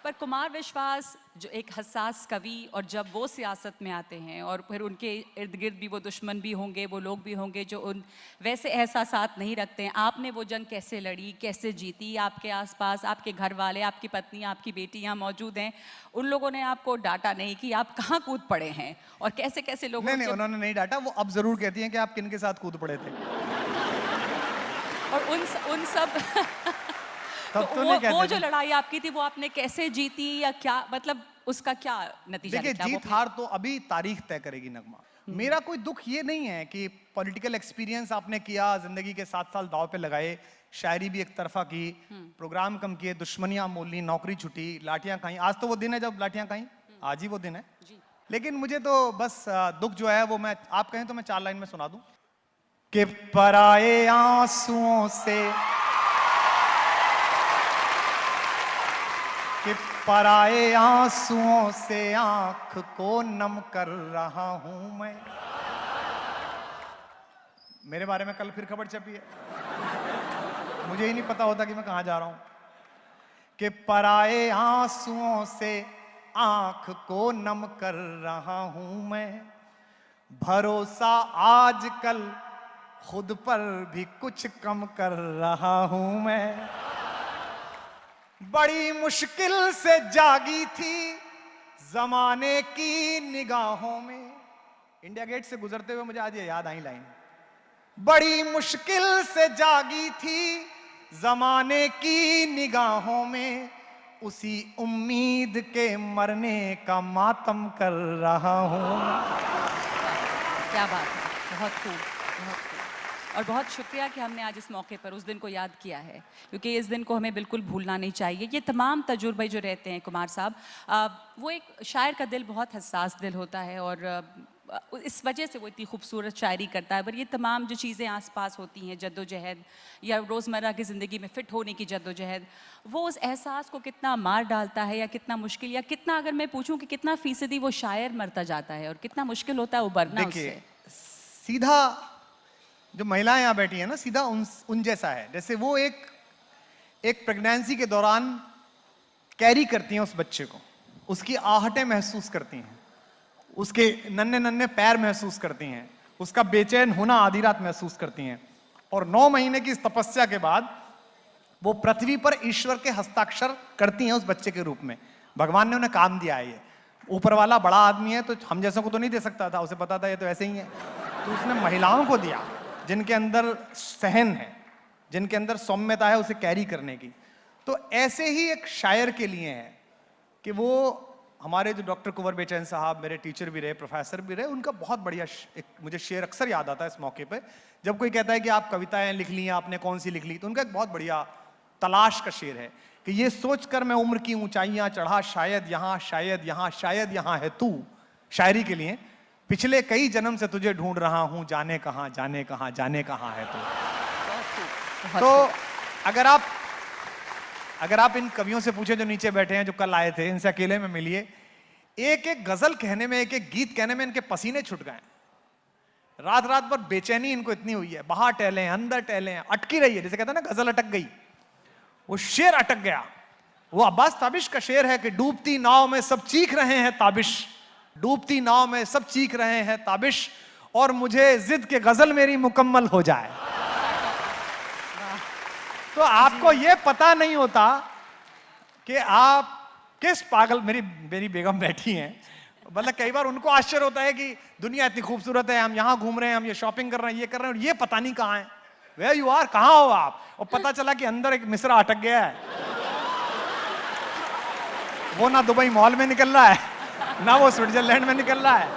पर कुमार विश्वास जो एक हसास कवि, और जब वो सियासत में आते हैं और फिर उनके इर्द गिर्द भी वो दुश्मन भी होंगे, वो लोग भी होंगे जो उन वैसे एहसासात नहीं रखते हैं। आपने वो जंग कैसे लड़ी, कैसे जीती? आपके आसपास आपके घर वाले, आपकी पत्नी, आपकी बेटी यहाँ मौजूद हैं, उन लोगों ने आपको डांटा नहीं कि आप कहाँ कूद पड़े हैं और कैसे कैसे लोगों नहीं, उन्होंने नहीं डांटा। वो अब जरूर कहती हैं कि आप किन के साथ कूद पड़े थे, और उन सब तो वो जो लड़ाई आपकी थी वो आपने कैसे जीती, या क्या मतलब उसका क्या नतीजा देखिए, निकला? जीत हार तो अभी तारीख तय करेगी नगमा। मेरा कोई दुख ये नहीं है कि पॉलिटिकल एक्सपीरियंस आपने किया, जिंदगी के 7 साल दांव पे लगाए, शायरी भी एक तरफा की, प्रोग्राम कम किए, दुश्मनियां मोली, नौकरी छुटी, लाठियां खाई। आज तो वो दिन है जब लाठियां खाई, आज ही वो दिन है। लेकिन मुझे तो बस दुख जो है वो, मैं आप कहें तो मैं 4 लाइन में सुना दूं कि पराए आंसुओं से, कि पराए आंसुओं से आंख को नम कर रहा हूं मैं। मेरे बारे में कल फिर खबर छपी है, मुझे ही नहीं पता होता कि मैं कहां जा रहा हूं। कि पराए आंसुओं से आंख को नम कर रहा हूं मैं, भरोसा आजकल खुद पर भी कुछ कम कर रहा हूं मैं। बड़ी मुश्किल से जागी थी जमाने की निगाहों में। इंडिया गेट से गुजरते हुए मुझे आज ये याद आई लाइन। बड़ी मुश्किल से जागी थी जमाने की निगाहों में, उसी उम्मीद के मरने का मातम कर रहा हूं। क्या बात है, बहुत खूब, बहुत खूब। और बहुत शुक्रिया कि हमने आज इस मौके पर उस दिन को याद किया है, क्योंकि इस दिन को हमें बिल्कुल भूलना नहीं चाहिए। ये तमाम तजुर्बे जो रहते हैं कुमार साहब, वो एक शायर का दिल बहुत हसास दिल होता है और इस वजह से वो इतनी खूबसूरत शायरी करता है। पर ये तमाम जो चीज़ें आसपास होती हैं, जद्दोजहद या रोज़मर्रा की ज़िंदगी में फ़िट होने की जद्दोजहद, वो उस एहसास को कितना मार डालता है, या कितना मुश्किल, या कितना, अगर मैं पूछूं कि कितना फ़ीसदी वो शायर मरता जाता है और कितना मुश्किल होता है उबरना उससे। देखिए, सीधा जो महिलाएं यहाँ बैठी हैं ना, सीधा उन जैसा है। जैसे वो एक प्रेगनेंसी के दौरान कैरी करती हैं उस बच्चे को, उसकी आहटें महसूस करती हैं, उसके नन्हे नन्हे पैर महसूस करती हैं, उसका बेचैन होना आधी रात महसूस करती हैं, और 9 महीने की इस तपस्या के बाद वो पृथ्वी पर ईश्वर के हस्ताक्षर करती हैं उस बच्चे के रूप में। भगवान ने उन्हें काम दिया है। ये ऊपर वाला बड़ा आदमी है तो हम जैसों को तो नहीं दे सकता था, उसे पता था ये तो ऐसे ही है, तो उसने महिलाओं को दिया जिनके अंदर सहन है, जिनके अंदर सौम्यता है उसे कैरी करने की। तो ऐसे ही एक शायर के लिए है कि वो हमारे जो डॉक्टर कुंवर बेचैन साहब मेरे टीचर भी रहे, प्रोफेसर भी रहे, उनका बहुत बढ़िया एक मुझे शेर अक्सर याद आता है इस मौके पे, जब कोई कहता है कि आप कविताएं लिख ली, आपने कौन सी लिख ली, तो उनका एक बहुत बढ़िया तलाश का शेर है कि ये सोचकर मैं उम्र की ऊंचाइयां चढ़ा, शायद यहाँ, शायद यहाँ, शायद यहाँ है तू। शायरी के लिए पिछले कई जन्म से तुझे ढूंढ रहा हूं, जाने कहाँ, जाने कहाँ, जाने कहाँ है तू। तो अगर आप इन कवियों से पूछे जो नीचे बैठे हैं, जो कल आए थे, इनसे अकेले में मिलिए, एक एक गजल कहने में, एक एक गीत कहने में इनके पसीने छूट गए। रात रात भर बेचैनी इनको इतनी हुई है, बाहर टहले, अंदर टहले, अटकी रही है। जैसे कहते हैं ना, गजल अटक गई, वो शेर अटक गया। वो अब्बास ताबिश का शेर है कि डूबती नाव में सब चीख रहे हैं ताबिश, डूबती नाव में सब चीख रहे हैं ताबिश, और मुझे जिद के गजल मेरी मुकम्मल हो जाए। तो आपको ये पता नहीं होता कि आप किस पागल, मेरी बेगम बैठी हैं, मतलब कई बार उनको आश्चर्य होता है कि दुनिया इतनी खूबसूरत है, हम यहाँ घूम रहे हैं, हम ये शॉपिंग कर रहे हैं, ये कर रहे हैं, और ये पता नहीं कहाँ है। Where you are, कहाँ हो आप? और पता चला कि अंदर एक मिस्रा अटक गया है, वो ना दुबई मॉल में निकल रहा है, ना वो स्विट्जरलैंड में निकल रहा है,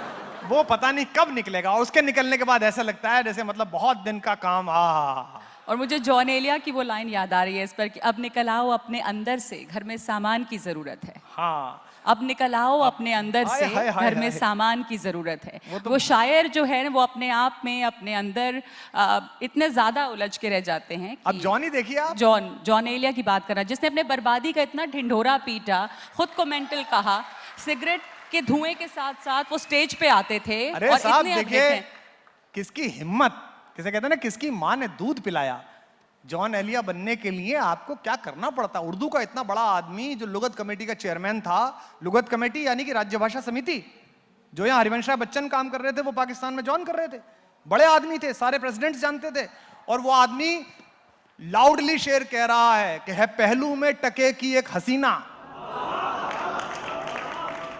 वो पता नहीं कब निकलेगा। और उसके निकलने के बाद ऐसा लगता है जैसे मतलब बहुत दिन का काम। और मुझे जॉन एलिया की वो लाइन याद आ रही है इस पर कि अब निकल आओ अपने अंदर से, घर में सामान की जरूरत है। हाँ, अब निकल आओ अपने अंदर से, घर में सामान की जरूरत है। वो शायर जो है वो अपने आप में, अपने अंदर इतने ज्यादा उलझ के रह जाते हैं। अब जॉनी देखिए आप, जॉन एलिया की बात कर रहा है, जिसने अपने बर्बादी का इतना ढिंढोरा पीटा, खुद को मेंटल कहा, सिगरेट के धुएं के साथ साथ वो स्टेज पे आते थे। अरे साहब देखिए किसकी हिम्मत, किसे कहते हैं ना, किसकी माँ ने दूध पिलाया। जॉन एलिया बनने के लिए आपको क्या करना पड़ता। उर्दू का इतना बड़ा आदमी जो लुगत कमेटी का चेयरमैन था, लुगत कमेटी यानी कि राज्य भाषा समिति, जो यहाँ हरिवंश राय बच्चन काम कर रहे थे वो पाकिस्तान में जॉन कर रहे थे, बड़े आदमी थे, सारे प्रेसिडेंट्स जानते थे। और वो आदमी लाउडली शेर कह रहा है कि है पहलू में टके की एक हसीना,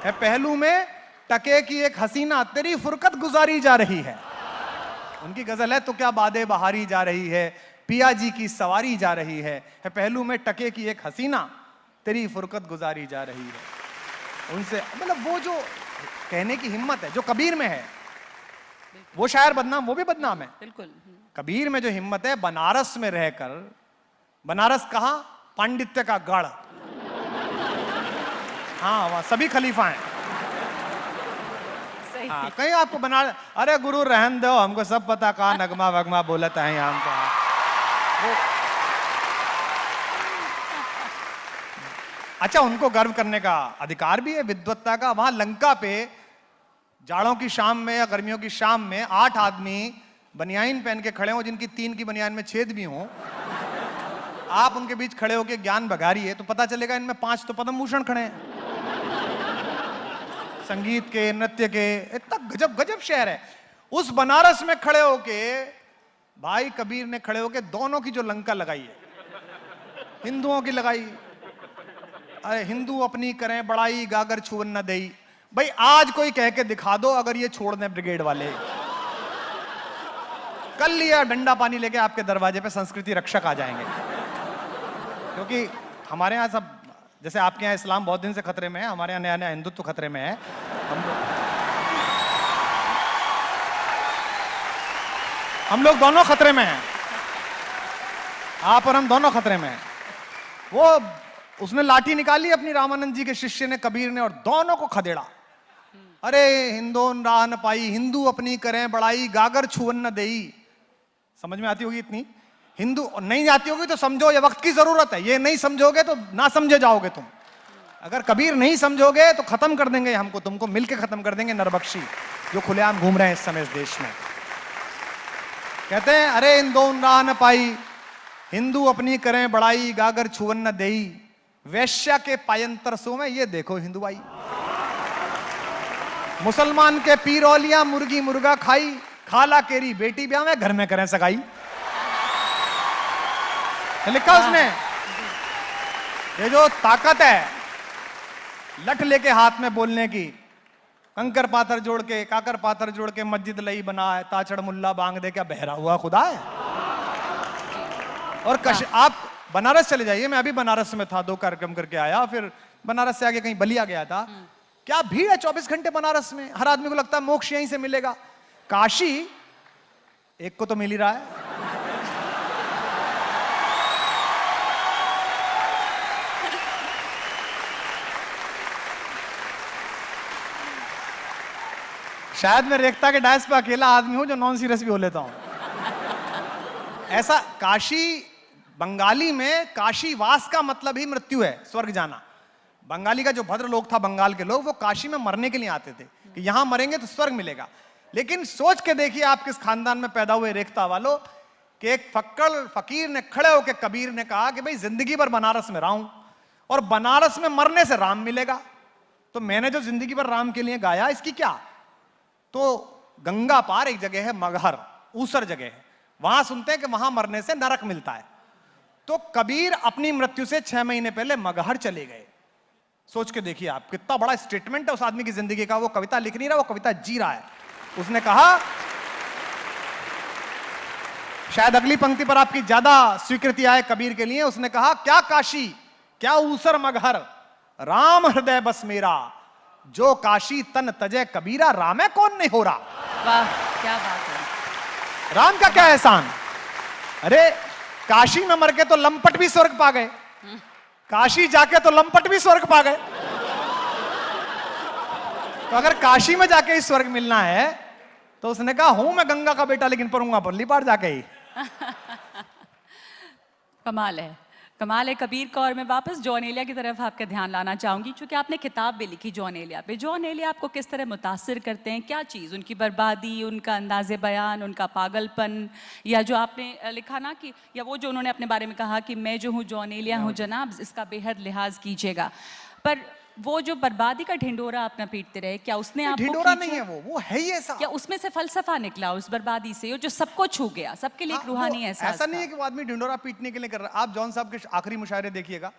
है पहलू में टके की एक हसीना, तेरी फुरकत गुजारी जा रही है। उनकी गजल है, तो क्या बादे बहारी जा रही है, पिया जी की सवारी जा रही है पहलू में टके की एक हसीना, तेरी फुरकत गुजारी जा रही है। उनसे मतलब वो जो कहने की हिम्मत है, जो कबीर में है, वो शायर बदनाम, वो भी बदनाम है बिल्कुल। कबीर में जो हिम्मत है, बनारस में रहकर, बनारस कहाँ, पांडित्य का गढ़, हाँ वहां सभी खलीफा हैं। हाँ, कहीं आपको बना, अरे गुरु रहन दो, हमको सब पता, कहा नगमा वगमा बोलता है यहाँ तो। अच्छा, उनको गर्व करने का अधिकार भी है, विद्वत्ता का। वहां लंका पे जाड़ों की शाम में या गर्मियों की शाम में 8 आदमी बनियान पहन के खड़े हो, जिनकी 3 की बनियान में छेद भी हो। आप उनके बीच खड़े होकर ज्ञान बघारिए तो पता चलेगा इनमें 5 तो पद्म भूषण खड़े हैं, संगीत के, नृत्य के। इतना गजब गजब शहर है। उस बनारस में खड़े होके भाई कबीर ने खड़े होके दोनों की जो लंका लगाई है, हिंदुओं की लगाई। अरे हिंदू अपनी करें बड़ाई, गागर छुअन न देई। भाई आज कोई कह के दिखा दो अगर ये छोड़ दें ब्रिगेड वाले, कल लिया डंडा पानी लेके आपके दरवाजे पे संस्कृति रक्षक आ जाएंगे। क्योंकि हमारे यहाँ सब, जैसे आपके यहाँ इस्लाम बहुत दिन से खतरे में है, हमारे यहाँ नया नया हिंदुत्व खतरे में है। हम लोग दोनों खतरे में हैं, आप और हम दोनों खतरे में हैं। वो उसने लाठी निकाली अपनी, रामानंद जी के शिष्य ने, कबीर ने, और दोनों को खदेड़ा। अरे हिंदो राह न पाई, हिंदू अपनी करें बड़ाई, गागर छुअन न देई। समझ में आती होगी इतनी? हिंदू नहीं आती होगी तो समझो ये वक्त की जरूरत है, ये नहीं समझोगे तो ना समझे जाओगे तुम। अगर कबीर नहीं समझोगे तो खत्म कर देंगे हमको, तुमको मिलके खत्म कर देंगे नरबख्शी जो खुलेआम घूम रहे हैं इस समय इस देश में। कहते हैं अरे हिंदो राह न पाई, हिंदू अपनी करें बड़ाई, गागर छुअन न देई, वैश्या के पायंतर सो में। ये देखो हिंदू भाई, मुसलमान के पीर औलिया मुर्गी मुर्गा खाई, खाला केरी बेटी ब्याह में घर में करें सगाई। लिखा उसने। ये जो ताकत है लठ लेके हाथ में बोलने की, कंकर पाथर जोड़ के, काकर पाथर जोड़ के मस्जिद लई बना है, ताचड़ मुल्ला बांग दे, क्या बहरा हुआ खुदा है। और आप बनारस चले जाइए, मैं अभी बनारस में था, 2 कार्यक्रम करके आया, फिर बनारस से आगे कहीं बलिया गया था। क्या भीड़ है 24 घंटे बनारस में, हर आदमी को लगता है मोक्ष यहीं से मिलेगा। काशी एक को तो मिल ही रहा है। शायद मैं रेखता के डायस पे अकेला आदमी हूं जो नॉन सीरियस भी हो लेता हूं। ऐसा काशी, बंगाली में काशी वास का मतलब ही मृत्यु है, स्वर्ग जाना। बंगाली का जो भद्र लोग था, बंगाल के लोग, वो काशी में मरने के लिए आते थे कि यहां मरेंगे तो स्वर्ग मिलेगा। लेकिन सोच के देखिए आप किस खानदान में पैदा हुए रेखता वालों, कि एक फक्कड़ फकीर ने खड़े होकर कबीर ने कहा कि भाई जिंदगी भर बनारस में रहा हूं और बनारस में मरने से राम मिलेगा, तो मैंने जो जिंदगी भर राम के लिए गाया इसकी क्या। तो गंगा पार एक जगह है मगहर, ऊसर जगह है, वहां सुनते हैं कि वहां मरने से नरक मिलता है। तो कबीर अपनी मृत्यु से 6 महीने पहले मगहर चले गए। सोच के देखिए आप, कितना बड़ा स्टेटमेंट है उस आदमी की जिंदगी का। वो कविता लिख नहीं रहा, वो कविता जी रहा है। उसने कहा, शायद अगली पंक्ति पर आपकी ज्यादा स्वीकृति आए कबीर के लिए, उसने कहा क्या काशी क्या ऊसर मगहर, राम हृदय बस मेरा, जो काशी तन तजय कबीरा, रामे कौन नहीं हो रहा। वाह क्या बात है। राम का क्या एहसान। अरे काशी में मर के तो लंपट भी स्वर्ग पा गए, काशी जाके तो लंपट भी स्वर्ग पा गए। तो अगर काशी में जाके ही स्वर्ग मिलना है तो उसने कहा हूं मैं गंगा का बेटा, लेकिन पढ़ूंगा परली पार जाके ही। कमाल है, कमाल है कबीर कौर। मैं वापस जॉन एलिया की तरफ आपका ध्यान लाना चाहूंगी, क्योंकि आपने किताब भी लिखी जॉन एलिया पे। जॉन एलिया आपको किस तरह मुतासिर करते हैं, क्या चीज़, उनकी बर्बादी, उनका अंदाज़े बयान, उनका पागलपन, या जो आपने लिखा ना कि, या वो जो उन्होंने अपने बारे में कहा कि मैं जो हूँ जॉन एलिया हूँ जनाब, इसका बेहद लिहाज कीजिएगा। पर वो जो बर्बादी का ढिंडोरा अपना पीटते रहे, क्या उसने आपको ढिंडोरा नहीं है, वो है ही ऐसा। क्या उसमें से फलसफा निकला उस बर्बादी से, जो सबको छू गया, सबके लिए एक रूहानी एहसास ऐसा नहीं था? है कि वो आदमी ढिंडोरा पीटने के लिए कर रहा है। आप जॉन साहब के आखिरी मुशायरे देखिएगा,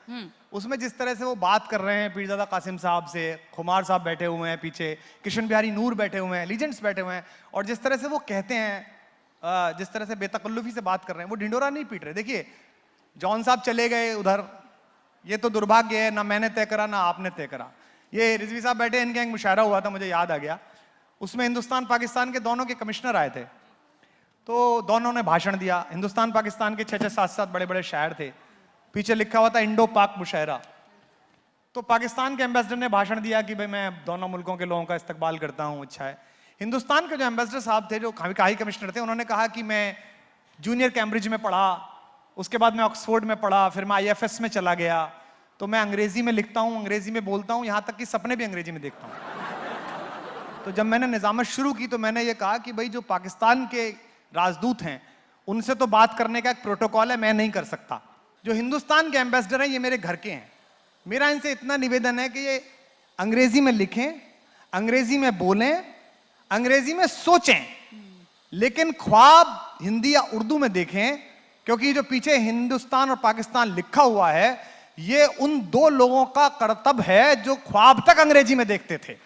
उसमें जिस तरह से वो बात कर रहे हैं पीरजादा कासिम साहब से, खुमार साहब बैठे हुए हैं पीछे, कृष्ण बिहारी नूर बैठे हुए हैं, लीजेंड्स बैठे हुए हैं, और जिस तरह से वो कहते हैं, जिस तरह से बेतकल्लुफी से बात कर रहे हैं, वो ढिंडोरा नहीं पीट रहे। देखिए जॉन साहब चले गए उधर, ये तो दुर्भाग्य है, ना मैंने तय करा ना आपने तय करा। ये रिजवी साहब बैठे, इनका एक मुशायरा हुआ था, मुझे याद आ गया, उसमें हिंदुस्तान पाकिस्तान के दोनों के कमिश्नर आए थे, तो दोनों ने भाषण दिया। हिंदुस्तान पाकिस्तान के 6-6, 7-7 बड़े बड़े शायर थे, पीछे लिखा हुआ था इंडो पाक मुशायरा। तो पाकिस्तान के एम्बेसडर ने भाषण दिया कि भाई मैं दोनों मुल्कों के लोगों का इस्तकबाल करता हूँ, अच्छा है। हिंदुस्तान के जो एम्बेसडर साहब थे, जो हाई कमिश्नर थे, उन्होंने कहा कि मैं जूनियर कैम्ब्रिज में पढ़ा, उसके बाद मैं ऑक्सफोर्ड में पढ़ा, फिर मैं IFS में चला गया, तो मैं अंग्रेजी में लिखता हूँ, अंग्रेजी में बोलता हूँ, यहाँ तक कि सपने भी अंग्रेजी में देखता हूँ। तो जब मैंने निजामत शुरू की तो मैंने ये कहा कि भाई जो पाकिस्तान के राजदूत हैं उनसे तो बात करने का एक प्रोटोकॉल है, मैं नहीं कर सकता। जो हिंदुस्तान के एम्बेसडर हैं ये मेरे घर के हैं। मेरा इनसे इतना निवेदन है कि ये अंग्रेजी में लिखें, अंग्रेजी में बोलें, अंग्रेजी में सोचें, लेकिन ख्वाब हिंदी या उर्दू में देखें, क्योंकि जो पीछे हिंदुस्तान और पाकिस्तान लिखा हुआ है ये उन दो लोगों का कर्तव्य है जो ख्वाब तक अंग्रेजी में देखते थे,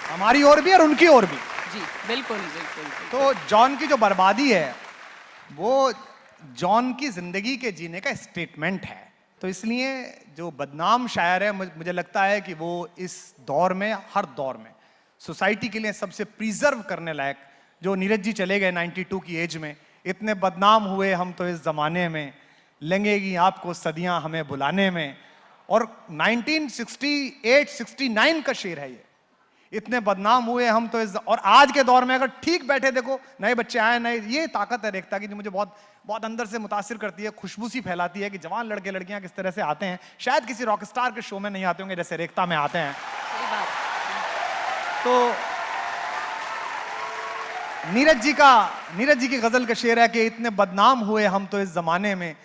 हमारी ओर भी और उनकी ओर भी। जी बिल्कुल बिल्कुल। तो जॉन की जो बर्बादी है वो जॉन की जिंदगी के जीने का स्टेटमेंट है। तो इसलिए जो बदनाम शायर है मुझे लगता है कि वो इस दौर में, हर दौर में सोसाइटी के लिए सबसे प्रिजर्व करने लायक, जो नीरज जी चले गए 92 की एज में, इतने बदनाम हुए हम तो इस जमाने में, लगेगी आपको सदियां हमें बुलाने में। और 1968-69 का शेर है ये, इतने बदनाम हुए हम तो इस, और आज के दौर में अगर ठीक बैठे देखो, नए बच्चे आए, नए, ये ताकत है रेखता की जो मुझे बहुत बहुत अंदर से मुतासिर करती है, खुशबू सी फैलाती है कि जवान लड़के लड़कियां किस तरह से आते हैं। शायद किसी रॉक स्टार के शो में नहीं आते होंगे जैसे रेखता में आते हैं। सही बात। तो नीरज जी की गजल का शेर है कि इतने बदनाम हुए हम तो इस जमाने में,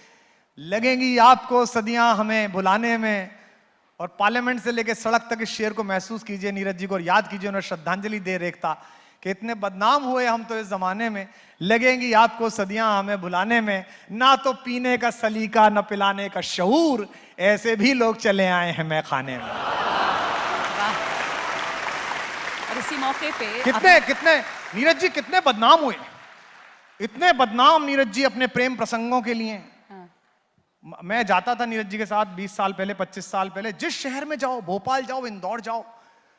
लगेंगी आपको सदियां हमें बुलाने में। और पार्लियामेंट से लेकर सड़क तक इस शेर को महसूस कीजिए नीरज जी को, और याद कीजिए, उन्हें श्रद्धांजलि दे रेखता कि इतने बदनाम हुए हम तो इस जमाने में, लगेंगी आपको सदियां हमें बुलाने में। ना तो पीने का सलीका न पिलाने का शऊर, ऐसे भी लोग चले आए हैं मैं खाने में। और इसी मौके पे कितने नीरज जी कितने बदनाम हुए, इतने बदनाम नीरज जी अपने प्रेम प्रसंगों के लिए। मैं जाता था नीरज जी के साथ 20 साल पहले, 25 साल पहले, जिस शहर में जाओ, भोपाल जाओ, इंदौर जाओ,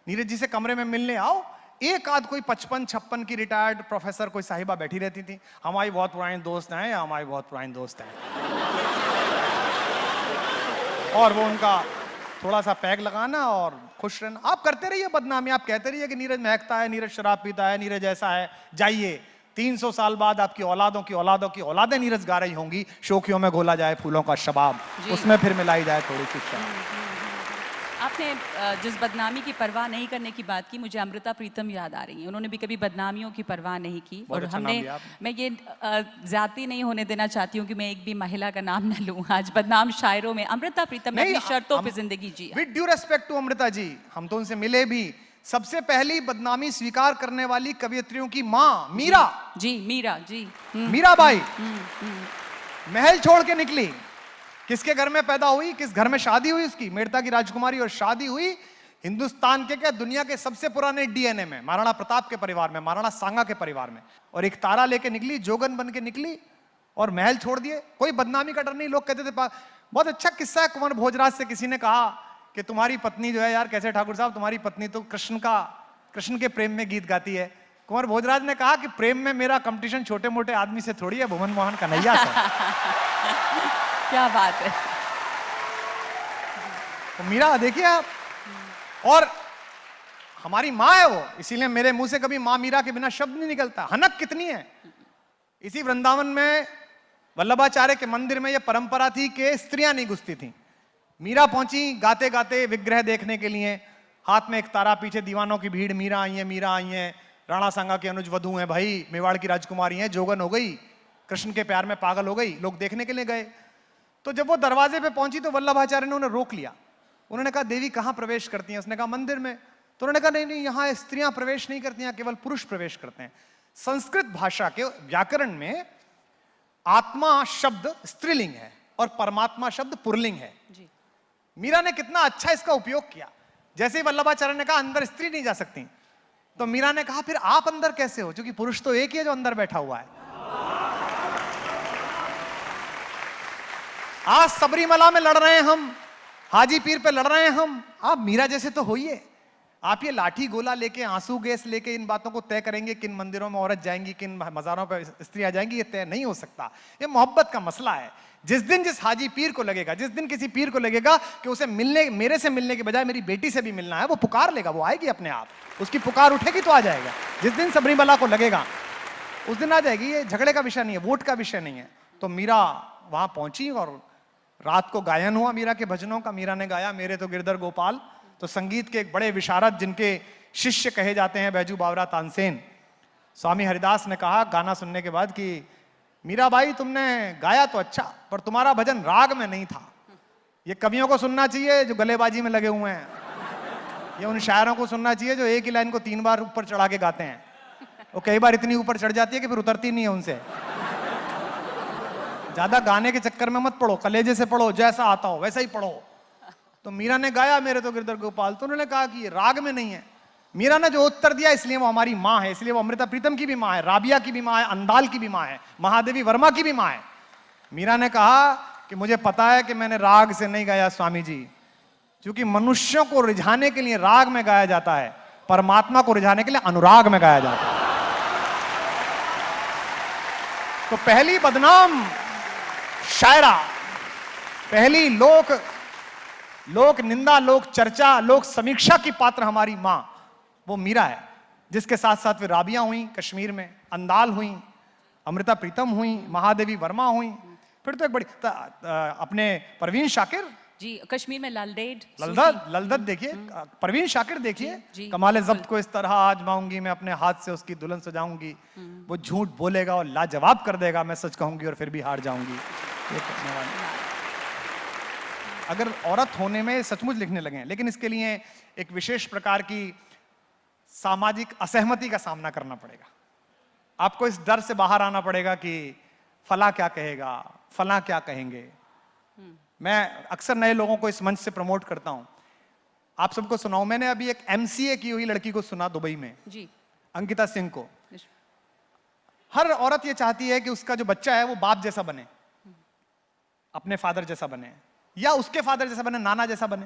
नीरज जी से कमरे में मिलने आओ, एक आध कोई 55-56 की रिटायर्ड प्रोफेसर कोई साहिबा बैठी रहती थी, हमारी बहुत पुरानी दोस्त हैं, या हमारी बहुत पुरानी दोस्त हैं, और वो उनका थोड़ा सा पैग लगाना और खुश रहना। आप करते रहिए बदनामी, आप कहते रहिए कि नीरज महकता है, नीरज शराब पीता है, नीरज ऐसा है। जाइए 300 साल बाद आपकी औलादों की औलादों की औलादें नीरज गा रही होंगी, शोखियों में घोला जाए फूलों का शबाब, उसमें फिर मिलाई जाए थोड़ी सी शराब। आपने जिस बदनामी की परवाह नहीं करने की बात की, मुझे अमृता प्रीतम याद आ रही है। उन्होंने भी कभी बदनामियों की परवाह नहीं की। और अच्छा हमने, मैं ये ज्यादती नहीं होने देना चाहती हूँ कि मैं एक भी महिला का नाम न लूँ। आज बदनाम शायरों में अमृता प्रीतम ने अपनी शर्तों पे जिंदगी जी। With due respect to Amrita ji, हम तो उनसे मिले भी, सबसे पहली बदनामी स्वीकार करने वाली कवियत्रियों की माँ मीरा जी, मीरा जी, मीराबाई महल छोड़ के निकली। किसके घर में पैदा हुई, किस घर में शादी हुई उसकी, मेड़ता की राजकुमारी, और शादी हुई हिंदुस्तान के क्या, दुनिया के सबसे पुराने डीएनए में, महाराणा प्रताप के परिवार में, महाराणा सांगा के परिवार में। और एक तारा लेके निकली, जोगन बन के निकली और महल छोड़ दिए। कोई बदनामी का डर नहीं। लोग कहते थे, बहुत अच्छा किस्सा है कुंवर भोजराज से, किसी ने कहा कि तुम्हारी पत्नी जो है यार, कैसे ठाकुर साहब, तुम्हारी पत्नी तो कृष्ण के प्रेम में गीत गाती है। कुंवर भोजराज ने कहा कि प्रेम में मेरा कंपटीशन छोटे मोटे आदमी से थोड़ी है, भुवन मोहन कन्हैया से। क्या बात है। तो मीरा देखिए आप, और हमारी माँ है वो, इसीलिए मेरे मुंह से कभी माँ मीरा के बिना शब्द नहीं निकलता। हनक कितनी है। इसी वृंदावन में वल्लभाचार्य के मंदिर में यह परंपरा थी कि स्त्रियां नहीं घुसती थी। मीरा पहुंची गाते गाते विग्रह देखने के लिए, हाथ में एक तारा, पीछे दीवानों की भीड़, मीरा आई है, राणा सांगा की अनुज वधू है भाई, मेवाड़ की राजकुमारी है, जोगन हो गई, कृष्ण के प्यार में पागल हो गई। लोग देखने के लिए गए। तो जब वो दरवाजे पे पहुंची तो वल्लभाचार्य ने उन्हें रोक लिया। उन्होंने कहा, देवी कहाँ प्रवेश करती हैं? उसने कहा, मंदिर में। तो उन्होंने कहा, नहीं, यहाँ स्त्रियां प्रवेश नहीं करती हैं, केवल पुरुष प्रवेश करते हैं। संस्कृत भाषा के व्याकरण में आत्मा शब्द स्त्रीलिंग है और परमात्मा शब्द पुल्लिंग है। मीरा ने कितना अच्छा इसका उपयोग किया। जैसे ही वल्लभाचार्य ने कहा अंदर स्त्री नहीं जा सकती, तो मीरा ने कहा, फिर आप अंदर कैसे हो? क्योंकि पुरुष तो एक ही है जो अंदर बैठा हुआ है। आज सबरीमला में लड़ रहे हैं हम, हाजी पीर पे लड़ रहे हैं हम, आप मीरा जैसे तो होइए। आप ये लाठी गोला लेके, आंसू गैस लेके इन बातों को तय करेंगे किन मंदिरों में औरत जाएंगी, किन मज़ारों पे स्त्री आ जाएंगी, ये तय नहीं हो सकता। ये मोहब्बत का मसला है। जिस दिन जिस हाजी पीर को लगेगा, जिस दिन किसी पीर को लगेगा कि उसे मिलने, मेरे से मिलने के बजाय मेरी बेटी से भी मिलना है, वो पुकार लेगा, वो आएगी अपने आप, उसकी पुकार उठेगी तो आ जाएगा। जिस दिन सबरीमला को लगेगा उस दिन आ जाएगी। ये झगड़े का विषय नहीं है, वोट का विषय नहीं है। तो मीरा वहां पहुंची और रात को गायन हुआ मीरा के भजनों का। मीरा ने गाया, मेरे तो गिरधर गोपाल। तो संगीत के एक बड़े विशारद, जिनके शिष्य कहे जाते हैं बैजू बावरा तानसेन, स्वामी हरिदास ने कहा गाना सुनने के बाद कि मीराबाई तुमने गाया तो अच्छा, पर तुम्हारा भजन राग में नहीं था। ये कवियों को सुनना चाहिए जो गलेबाजी में लगे हुए हैं, ये उन शायरों को सुनना चाहिए जो एक ही लाइन को 3 बार ऊपर चढ़ा के गाते हैं। वो कई बार इतनी ऊपर चढ़ जाती है कि फिर उतरती नहीं है उनसे। ज्यादा गाने के चक्कर में मत पढ़ो, कलेजे से पढ़ो, जैसा आता हो वैसा ही पढ़ो। तो मीरा ने गाया मेरे तो गिरधर गोपाल, तो उन्होंने कहा कि ये राग में नहीं है। मीरा ने जो उत्तर दिया इसलिए वो हमारी माँ है, इसलिए वो अमृता प्रीतम की भी माँ है, राबिया की भी माँ है, अंदाल की भी माँ है, महादेवी वर्मा की भी माँ है। मीरा ने कहा कि मुझे पता है कि मैंने राग से नहीं गाया स्वामी जी, क्योंकि मनुष्यों को रिझाने के लिए राग में गाया जाता है, परमात्मा को रिझाने के लिए अनुराग में गाया जाता है। तो पहली बदनाम शायरा, पहली लोक निंदा, लोक चर्चा, लोक समीक्षा की पात्र हमारी मां वो मीरा है, जिसके साथ साथ फिर राबिया हुई कश्मीर में, अंदाल हुई, अमृता प्रीतम हुई, महादेवी वर्मा हुई, फिर तो एक बड़ी अपने परवीन शाकिर जी, कश्मीर में ललदत देखिए, परवीन शाकिर देखिए, कमाले जब्त को इस तरह आजमाऊंगी मैं, अपने हाथ से उसकी दुल्हन सजाऊंगी, वो झूठ बोलेगा और लाजवाब कर देगा, मैं सच कहूंगी और फिर भी हार जाऊंगी। अगर औरत होने में सचमुच लिखने लगे, लेकिन इसके लिए एक विशेष प्रकार की सामाजिक असहमति का सामना करना पड़ेगा। आपको इस डर से बाहर आना पड़ेगा कि फला क्या कहेगा, फला क्या कहेंगे। मैं अक्सर नए लोगों को इस मंच से प्रमोट करता हूं, आप सबको सुनाऊं। मैंने अभी एक MCA की हुई लड़की को सुना दुबई में जी, अंकिता सिंह को। हर औरत ये चाहती है कि उसका जो बच्चा है वो बाप जैसा बने, अपने फादर जैसा बने, या उसके फादर जैसा बने, नाना जैसा बने।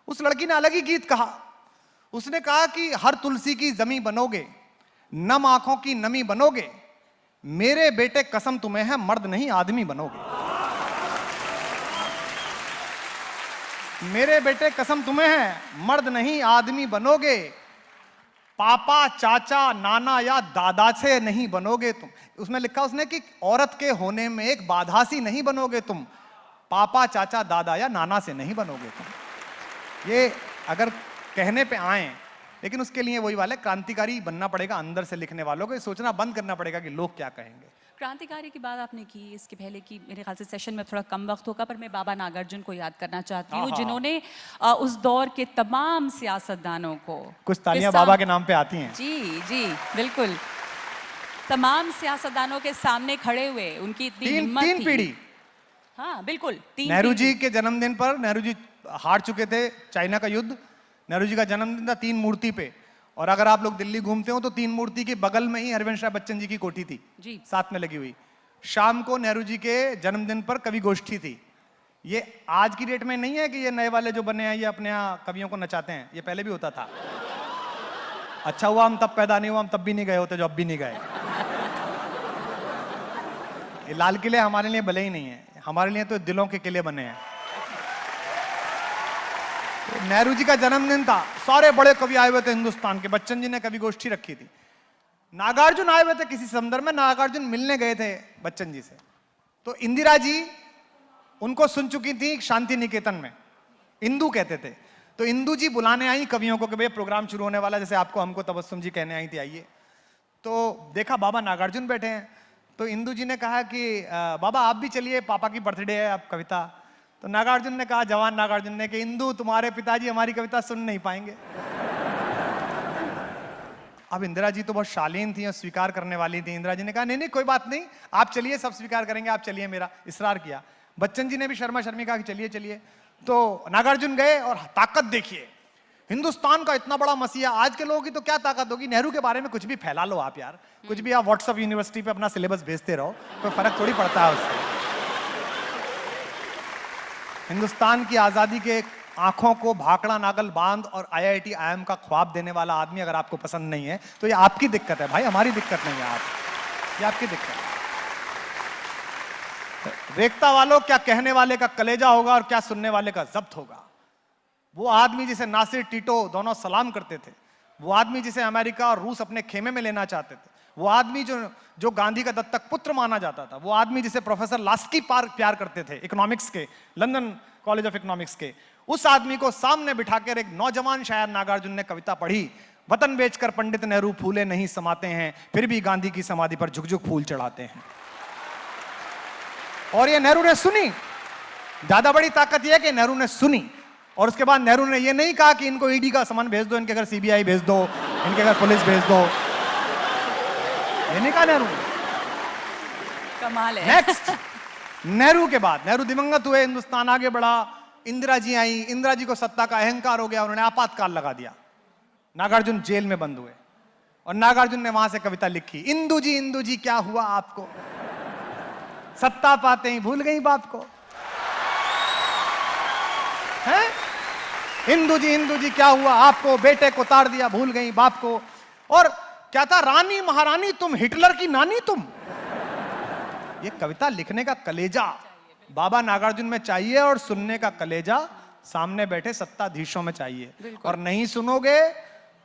उस लड़की ने अलग ही गीत कहा। उसने कहा कि हर तुलसी की जमी बनोगे, नम आंखों की नमी बनोगे, मेरे बेटे कसम तुम्हें है मर्द नहीं आदमी बनोगे। मेरे बेटे कसम तुम्हें है मर्द नहीं आदमी बनोगे, पापा चाचा नाना या दादा से नहीं बनोगे तुम। उसमें लिखा उसने कि औरत के होने में एक बाधा सी नहीं बनोगे तुम, पापा चाचा दादा या नाना से नहीं बनोगे तुम। ये अगर कहने पे आए, लेकिन उसके लिए वही वाले क्रांतिकारी बनना पड़ेगा, अंदर से लिखने वालों को सोचना बंद करना पड़ेगा कि लोग क्या कहेंगे। क्रांतिकारी की बात आपने की, इसके पहले की मेरे ख्याल से सेशन में थोड़ा कम वक्त होगा, पर मैं बाबा नागार्जुन को याद करना चाहती हूँ, जिन्होंने उस दौर के तमाम सियासतदानों को, कुछ तालियां बाबा के नाम पे आती हैं। जी जी बिल्कुल, तमाम सियासतदानों के सामने खड़े हुए, उनकी इतनी हिम्मत थी। 3 पीढ़ी, हाँ बिल्कुल। नेहरू जी के जन्मदिन पर, नेहरू जी हार चुके थे चाइना का युद्ध, नेहरू जी का जन्मदिन था 3 मूर्ति पे, और अगर आप लोग दिल्ली घूमते हो तो 3 मूर्ति के बगल में ही हरिवंश राय बच्चन जी की कोठी थी जी, साथ में लगी हुई। शाम को नेहरू जी के जन्मदिन पर कवि गोष्ठी थी। ये आज की डेट में नहीं है कि ये नए वाले जो बने हैं ये अपने यहाँ कवियों को नचाते हैं, ये पहले भी होता था। अच्छा हुआ हम तब पैदा नहीं हुआ, हम तब भी नहीं गए होते जो अब भी नहीं गए। ये लाल किले हमारे लिए भले ही नहीं है, हमारे लिए तो दिलों के किले बने हैं। तो नेहरू जी का जन्मदिन था, सारे बड़े कवि आए हुए थे हिंदुस्तान के, बच्चन जी ने कवि गोष्ठी रखी थी, नागार्जुन आए हुए थे किसी संदर्भ में, नागार्जुन मिलने गए थे बच्चन जी से। तो इंदिरा जी उनको सुन चुकी थी शांति निकेतन में, इंदू कहते थे, तो इंदू जी बुलाने आई कवियों को कि भैया प्रोग्राम शुरू होने वाला, जैसे आपको हमको तबस्सुम जी कहने आई थी आइए। तो देखा बाबा नागार्जुन बैठे हैं, तो इंदू जी ने कहा कि बाबा आप भी चलिए, पापा की बर्थडे है, आप कविता। तो नागार्जुन ने कहा, जवान नागार्जुन ने, कि इंदू तुम्हारे पिताजी हमारी कविता सुन नहीं पाएंगे। अब इंदिरा जी तो बहुत शालीन थी और स्वीकार करने वाली थी। इंदिरा जी ने कहा नहीं नहीं कोई बात नहीं, आप चलिए, सब स्वीकार करेंगे, आप चलिए, मेरा इसरार किया। बच्चन जी ने भी शर्मा शर्मी कहा कि चलिए चलिए। तो नागार्जुन गए और ताकत देखिए, हिंदुस्तान का इतना बड़ा मसीहा, आज के लोगों की तो क्या ताकत होगी, नेहरू के बारे में कुछ भी फैला लो आप यार, कुछ भी आप व्हाट्सएप यूनिवर्सिटी पे अपना सिलेबस भेजते रहो, कोई फर्क थोड़ी पड़ता है उससे। हिंदुस्तान की आजादी के आंखों को भाखड़ा नागल बांध और IIT IIM का ख्वाब देने वाला आदमी अगर आपको पसंद नहीं है तो ये आपकी दिक्कत है भाई, हमारी दिक्कत नहीं है। ये आपकी दिक्कत है। रेखता वालों, क्या कहने वाले का कलेजा होगा और क्या सुनने वाले का जब्त होगा। वो आदमी जिसे नासिर टीटो दोनों सलाम करते थे, वो आदमी जिसे अमेरिका और रूस अपने खेमे में लेना चाहते थे, वो आदमी जो गांधी का दत्तक पुत्र माना जाता था, वो आदमी जिसे प्रोफेसर लास्की प्यार करते थे इकोनॉमिक्स के, लंदन कॉलेज ऑफ इकोनॉमिक्स के, उस आदमी को सामने बिठाकर एक नौजवान शायर नागार्जुन ने कविता पढ़ी, वतन बेचकर पंडित नेहरू फूले नहीं समाते हैं, फिर भी गांधी की समाधि पर झुक झुक फूल चढ़ाते हैं। और ये नेहरू ने सुनी। ज्यादा बड़ी ताकत यह है कि नेहरू ने सुनी और उसके बाद नेहरू ने यह नहीं कहा कि इनको ईडी का सामान भेज दो, इनके घर सीबीआई भेज दो, इनके घर पुलिस भेज दो, ये नहीं कहा नेहरू ने। कमाल है। नेक्स्ट, नेहरू के बाद नेहरू दिवंगत हुए, हिंदुस्तान आगे बढ़ा, इंदिरा जी आई, इंदिरा जी को सत्ता का अहंकार हो गया, उन्होंने आपातकाल लगा दिया, नागार्जुन जेल में बंद हुए और नागार्जुन ने वहां से कविता लिखी, इंदु जी क्या हुआ आपको, सत्ता पाते ही भूल गई बाप को, हैं? इंदु जी क्या हुआ आपको, बेटे को ताड़ दिया भूल गई बाप को। और क्या था, रानी महारानी तुम, हिटलर की नानी तुम। ये कविता लिखने का कलेजा बाबा नागार्जुन में चाहिए और सुनने का कलेजा सामने बैठे सत्ताधीशों में चाहिए। और नहीं सुनोगे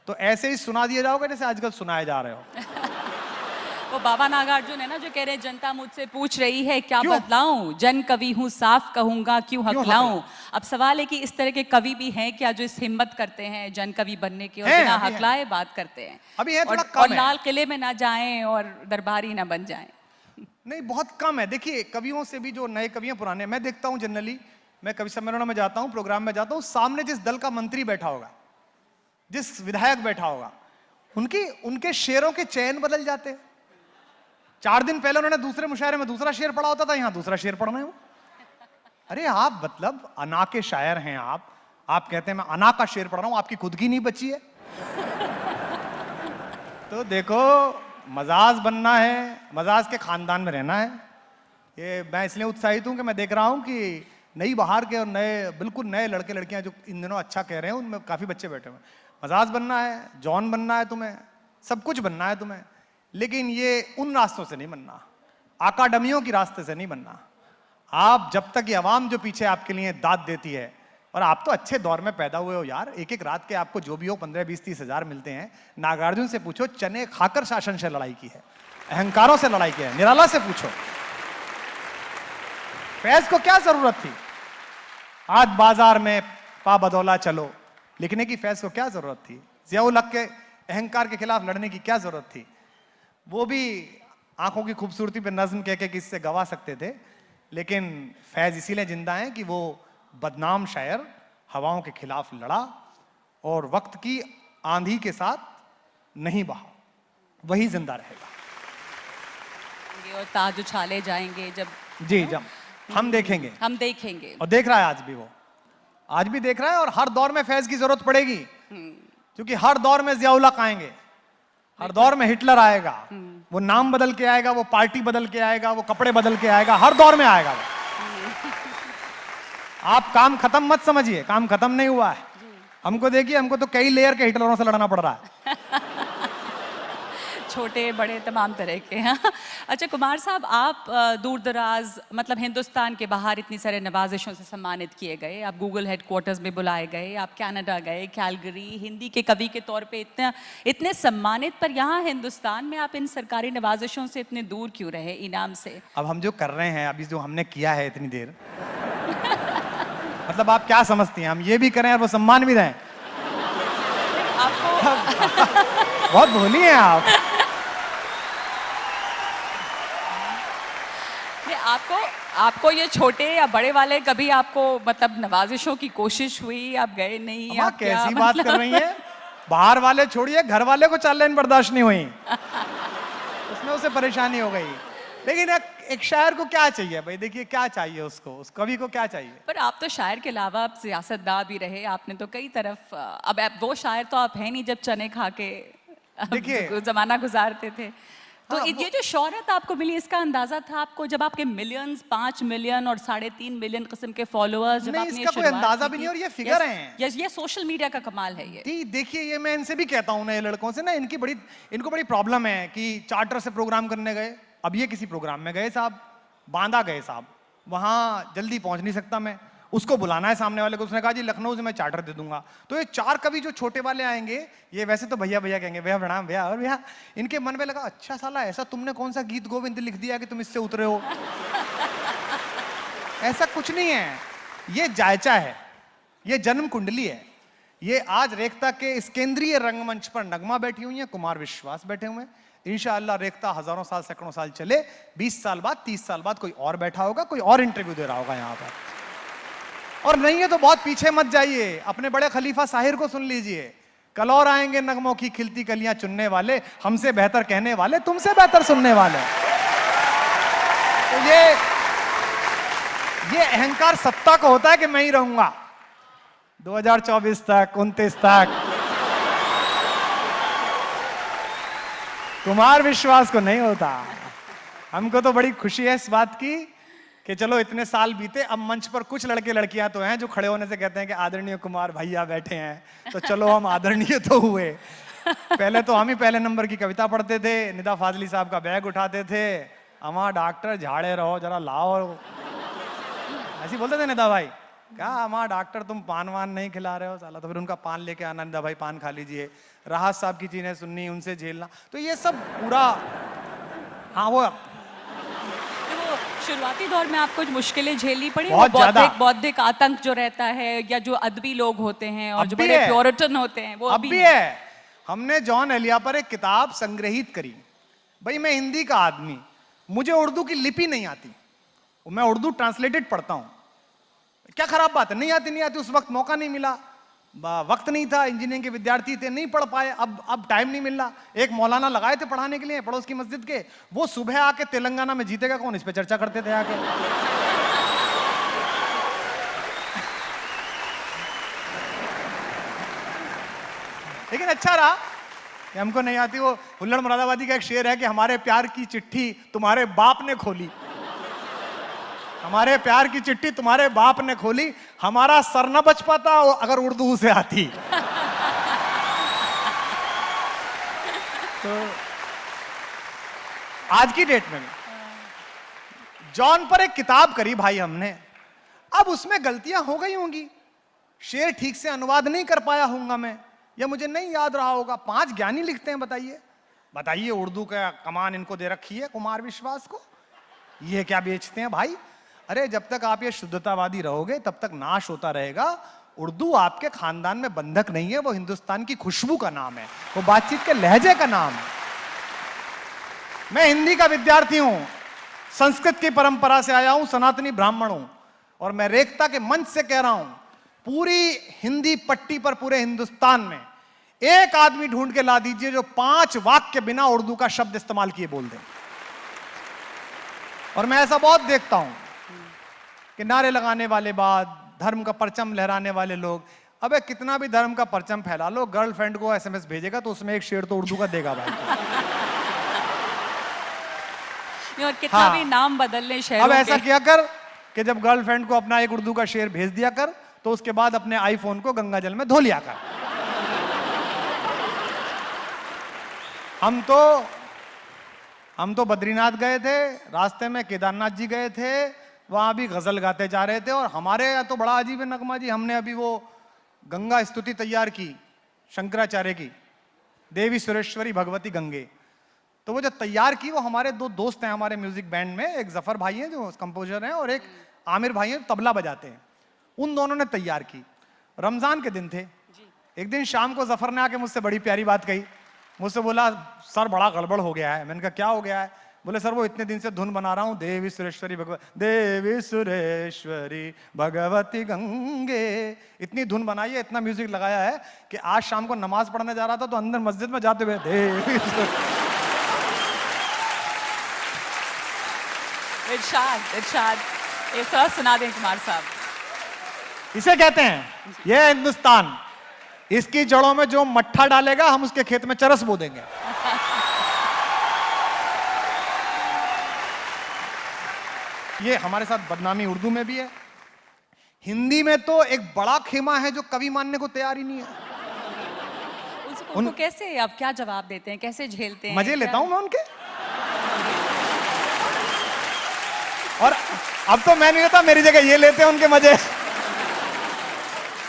तो ऐसे ही सुना दिए जाओगे जैसे आजकल सुनाए जा रहे हो। वो बाबा नागार्जुन है ना जो कह रहे हैं, जनता मुझसे पूछ रही है क्या क्यों? बदलाऊं, जन कवि हूं साफ कहूंगा क्यों हकलाऊं। अब सवाल है कि इस तरह के कवि भी हैं क्या जो इस हिम्मत करते हैं जन कवि बनने की और बिना हकलाए बात करते हैं। अभी है थोड़ा कम और है। लाल किले में ना जाएं और दरबारी ना बन जाएं। नहीं, बहुत कम है। देखिए कवियों से भी जो नए कवि हैं पुराने, मैं देखता हूं जनरली, मैं कवि सम्मेलनों में जाता हूं, प्रोग्राम में जाता हूं, सामने जिस दल का मंत्री बैठा होगा, जिस विधायक बैठा होगा, उनके शेरों के चयन बदल जाते हैं। 4 दिन पहले उन्होंने दूसरे मुशायरे में दूसरा शेर पढ़ा होता था, यहां दूसरा शेर पढ़ रहे हो। अरे आप मतलब अना के शायर हैं आप कहते हैं मैं अना का शेर पढ़ रहा हूं, आपकी खुद की नहीं बची है। तो देखो, मजाज बनना है, मजाज के खानदान में रहना है। ये मैं इसलिए उत्साहित हूं कि मैं देख रहा हूं कि नई बहार के और नए, बिल्कुल नए लड़के लड़कियां जो इन दिनों अच्छा कह रहे हैं, उनमें काफी बच्चे बैठे हुए हैं। मजाज बनना है, जॉन बनना है तुम्हें, सब कुछ बनना है तुम्हें, लेकिन ये उन रास्तों से नहीं बनना, अकादमियों की रास्ते से नहीं बनना। आप जब तक ये आवाम जो पीछे आपके लिए दाद देती है, और आप तो अच्छे दौर में पैदा हुए हो यार, एक एक रात के आपको जो भी हो 15, 20, 30 हजार मिलते हैं। नागार्जुन से पूछो, चने खाकर शासन से लड़ाई की है, अहंकारों से लड़ाई की है। निराला से पूछो, फैज को क्या जरूरत थी आज बाजार में पा बदौला चलो लिखने की, फैज को क्या जरूरत थी, जियाउल हक के अहंकार के खिलाफ लड़ने की क्या जरूरत थी। वो भी आंखों की खूबसूरती पे नज्म कह के किससे गवा सकते थे, लेकिन फैज इसीलिए जिंदा है कि वो बदनाम शायर हवाओं के खिलाफ लड़ा और वक्त की आंधी के साथ नहीं बहा, वही जिंदा रहेगा। और ताज उछाले जाएंगे जब, जी जब हम देखेंगे और देख रहा है आज भी देख रहा है। और हर दौर में फैज की जरूरत पड़ेगी, क्योंकि हर दौर में जियाउल हक आएंगे, हर दौर में हिटलर आएगा, वो नाम बदल के आएगा, वो पार्टी बदल के आएगा, वो कपड़े बदल के आएगा, हर दौर में आएगा वो। आप काम खत्म मत समझिए, काम खत्म नहीं हुआ है। हमको देखिए, हमको तो कई लेयर के हिटलरों से लड़ना पड़ रहा है। छोटे बड़े तमाम तरह के हैं। अच्छा कुमार साहब, आप दूर दराज मतलब हिंदुस्तान के बाहर इतनी सारे नवाजिशों से सम्मानित किए गए, आप गूगल हेडक्वार्टर्स में बुलाए गए, आप कनाडा गए, कैलगरी, हिंदी के कवि के तौर पे इतने सम्मानित, पर यहाँ हिंदुस्तान में आप इन सरकारी नवाजिशों से इतने दूर क्यों रहे, इनाम से? अब हम जो कर रहे हैं, अभी जो हमने किया है इतनी देर, मतलब आप क्या समझती हैं, हम ये भी करें और वो सम्मान भी दें? आपको बहुत भोली हैं आप। आपको ये छोटे या बड़े वाले कभी आपको मतलब नवाजिशों की कोशिश हुई, आप गए नहीं? आप कैसी बात कर रही हैं? बाहर वाले छोड़िए, घर वाले को 4 लाइन बर्दाश्त नहीं हुई, उसमें उसे परेशानी हो गई। लेकिन एक शायर को क्या चाहिए भाई, देखिए क्या चाहिए उसको, उस कवि को क्या चाहिए? पर आप तो शायर के अलावा आप सियासतदान भी रहे, आपने तो कई तरफ, अब आप वो शायर तो आप हैं नहीं जब चने खा के देखिए जमाना गुजारते थे। तो हाँ, ये जो शोहरत आपको मिली, इसका अंदाजा था आपको जब आपके मिलियंस, 5 मिलियन और 3.5 मिलियन किस्म के फॉलोअर्स, जब आपने इसका कोई अंदाजा भी नहीं, और ये फिगर हैं। ये सोशल मीडिया का कमाल है ये। देखिए, ये मैं इनसे भी कहता हूँ नए लड़कों से ना, इनको बड़ी प्रॉब्लम है कि चार्टर से प्रोग्राम करने गए, अब ये किसी प्रोग्राम में गए साहब, बांदा गए साहब, वहां जल्दी पहुंच नहीं सकता मैं, उसको बुलाना है सामने वाले को, उसने कहा जी लखनऊ से मैं चार्टर दे दूंगा। तो ये 4 कवि जो छोटे वाले आएंगे, ये वैसे तो भैया भैया कहेंगे, भैया प्रणाम भैया, और भैया इनके मन में लगा अच्छा साला ऐसा तुमने कौन सा गीत गोविंद लिख दिया कि तुम इससे उतरे हो। ऐसा कुछ नहीं है, ये जायचा है, ये जन्म कुंडली है। ये आज रेखता के इस केंद्रीय रंगमंच पर नगमा बैठी हुई है, कुमार विश्वास बैठे हुए हैं। इंशाअल्लाह रेखता हजारों साल सैकड़ों साल चले, 20 साल बाद 30 साल बाद कोई और बैठा होगा, कोई और इंटरव्यू दे रहा होगा यहाँ पर। और नहीं है तो बहुत पीछे मत जाइए, अपने बड़े खलीफा साहिर को सुन लीजिए। कल और आएंगे नगमों की खिलती कलियां चुनने वाले, हमसे बेहतर कहने वाले, तुमसे बेहतर सुनने वाले। तो ये अहंकार सत्ता को होता है कि मैं ही रहूंगा 2024 तक, 29 तक। कुमार विश्वास को नहीं होता। हमको तो बड़ी खुशी है इस बात की कि चलो इतने साल बीते, अब मंच पर कुछ लड़के लड़कियां तो हैं जो खड़े होने से कहते हैं कि आदरणीय कुमार भैया बैठे हैं, तो चलो हम आदरणीय तो हुए। पहले तो हम ही पहले नंबर की कविता पढ़ते थे, निदा फाजली साहब का बैग उठाते थे, अमा डॉक्टर झाड़े रहो जरा लाओ, ऐसे बोलते थे निदा भाई। क्या अमा डॉक्टर तुम पान वान नहीं खिला रहे हो साला, तो फिर उनका पान लेके आना, निदा भाई पान खा लीजिए, राहत साहब की चीजें सुननी, उनसे झेलना। तो ये सब पूरा, हाँ वो शुरुआती दौर में आपको जो मुश्किलें झेलनी पड़ी, बहुत ज्यादा। बौद्धिक आतंक जो रहता है, या जो अदबी लोग होते हैं और अब जो भी बड़े है। प्योरिटन होते हैं, वो अब भी है। हमने जॉन एलिया पर एक किताब संग्रहित करी। भाई मैं हिंदी का आदमी, मुझे उर्दू की लिपि नहीं आती, मैं उर्दू ट्रांसलेटेड पढ़ता हूं। क्या खराब बात है, नहीं आती नहीं आती, उस वक्त मौका नहीं मिला, वक्त नहीं था, इंजीनियरिंग के विद्यार्थी थे, नहीं पढ़ पाए। अब टाइम नहीं मिल रहा। एक मौलाना लगाए थे पढ़ाने के लिए पड़ोस की मस्जिद के, वो सुबह आके तेलंगाना में जीतेगा कौन, इस पे चर्चा करते थे आके। लेकिन अच्छा रहा कि हमको नहीं आती। वो हुल्लड़ मुरादाबादी का एक शेर है कि हमारे प्यार की चिट्ठी तुम्हारे बाप ने खोली, हमारे प्यार की चिट्ठी तुम्हारे बाप ने खोली, हमारा सर न बच पाता अगर उर्दू से आती। तो आज की डेट में जॉन पर एक किताब करी भाई हमने, अब उसमें गलतियां हो गई होंगी, शेर ठीक से अनुवाद नहीं कर पाया होऊंगा मैं, या मुझे नहीं याद रहा होगा। 5 ज्ञानी लिखते हैं, बताइए उर्दू का कमान इनको दे रखी है कुमार विश्वास को, ये क्या बेचते हैं भाई। अरे जब तक आप ये शुद्धतावादी रहोगे तब तक नाश होता रहेगा। उर्दू आपके खानदान में बंधक नहीं है, वो हिंदुस्तान की खुशबू का नाम है, वो बातचीत के लहजे का नाम है। मैं हिंदी का विद्यार्थी हूं, संस्कृत की परंपरा से आया हूं, सनातनी ब्राह्मण हूं, और मैं रेखता के मंच से कह रहा हूं, पूरी हिंदी पट्टी पर पूरे हिंदुस्तान में एक आदमी ढूंढ के ला दीजिए जो 5 वाक्य बिना उर्दू का शब्द इस्तेमाल किए बोल दे। और मैं ऐसा बहुत देखता हूं कि नारे लगाने वाले बाद, धर्म का परचम लहराने वाले लोग, अबे कितना भी धर्म का परचम फैला लो, गर्लफ्रेंड को एसएमएस भेजेगा तो उसमें एक शेर तो उर्दू का देगा भाई। और कितना हाँ। भी नाम बदल ले शहरों अब ऐसा के। किया कर कि जब गर्लफ्रेंड को अपना एक उर्दू का शेर भेज दिया कर, तो उसके बाद अपने आईफोन को गंगा जल में धो लिया कर। हम तो बद्रीनाथ गए थे, रास्ते में केदारनाथ जी गए थे, वहां भी गजल गाते जा रहे थे। और हमारे यहाँ तो बड़ा अजीब है नगमा जी, हमने अभी वो गंगा स्तुति तैयार की शंकराचार्य की, देवी सुरेश्वरी भगवती गंगे। तो वो जो तैयार की, वो हमारे 2 दोस्त हैं हमारे म्यूजिक बैंड में, एक जफर भाई हैं जो कंपोजर हैं और एक आमिर भाई हैं तबला बजाते हैं। उन दोनों ने तैयार की। रमजान के दिन थे। एक दिन शाम को जफर ने आके मुझसे बड़ी प्यारी बात कही, मुझसे बोला सर बड़ा गड़बड़ हो गया है। मैंने कहा क्या हो गया है? बोले सर वो इतने दिन से धुन बना रहा हूँ, देवी सुरेश्वरी भगवती गंगे, इतनी धुन बनाई है, इतना म्यूजिक लगाया है कि आज शाम को नमाज पढ़ने जा रहा था तो अंदर मस्जिद में जाते हुए देवी इरशाद ये सर सुना दें कुमार साहब। इसे कहते हैं ये हिंदुस्तान, इसकी जड़ों में जो मट्ठा डालेगा हम उसके खेत में चरस बो देंगे। ये हमारे साथ बदनामी उर्दू में भी है। हिंदी में तो एक बड़ा खेमा है जो कवि मानने को तैयार ही नहीं है। उनको कैसे आप क्या जवाब देते हैं, कैसे झेलते हैं? मजे लेता हूं मैं उनके। और अब तो मैं नहीं लेता, मेरी जगह ये लेते हैं उनके मजे।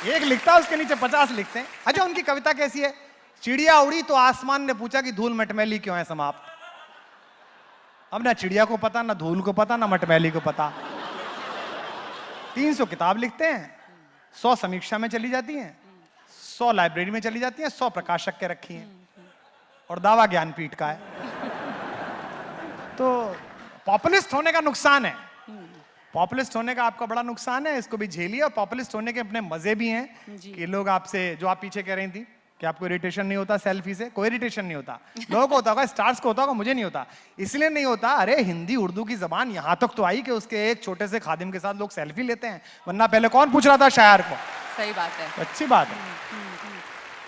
एक लिखता है उसके नीचे 50 लिखते हैं। अच्छा उनकी कविता कैसी है? चिड़िया उड़ी तो आसमान ने पूछा कि धूल मटमैली क्यों है समाप्त। अब ना चिड़िया को पता, ना धूल को पता, ना मटमैली को पता। 300 किताब लिखते हैं, 100 समीक्षा में चली जाती हैं, 100 लाइब्रेरी में चली जाती हैं, 100 प्रकाशक के रखी हैं, और दावा ज्ञानपीठ का है। तो पॉपुलिस्ट होने का नुकसान है, पॉपुलिस्ट होने का आपका बड़ा नुकसान है, इसको भी झेलिए। और पॉपुलिस्ट होने के अपने मजे भी हैं कि लोग आपसे, जो आप पीछे कह रही थी कि आपको इरिटेशन नहीं होता सेल्फी से, कोई इरिटेशन नहीं होता। लोगों को होता होगा, स्टार्स को होता होगा, मुझे नहीं होता। इसलिए नहीं होता, अरे हिंदी उर्दू की जबान यहां तक तो आई कि उसके एक छोटे से खादिम के साथ लोग सेल्फी लेते हैं, वरना पहले कौन पूछ रहा था शायर को। सही बात है, अच्छी बात है।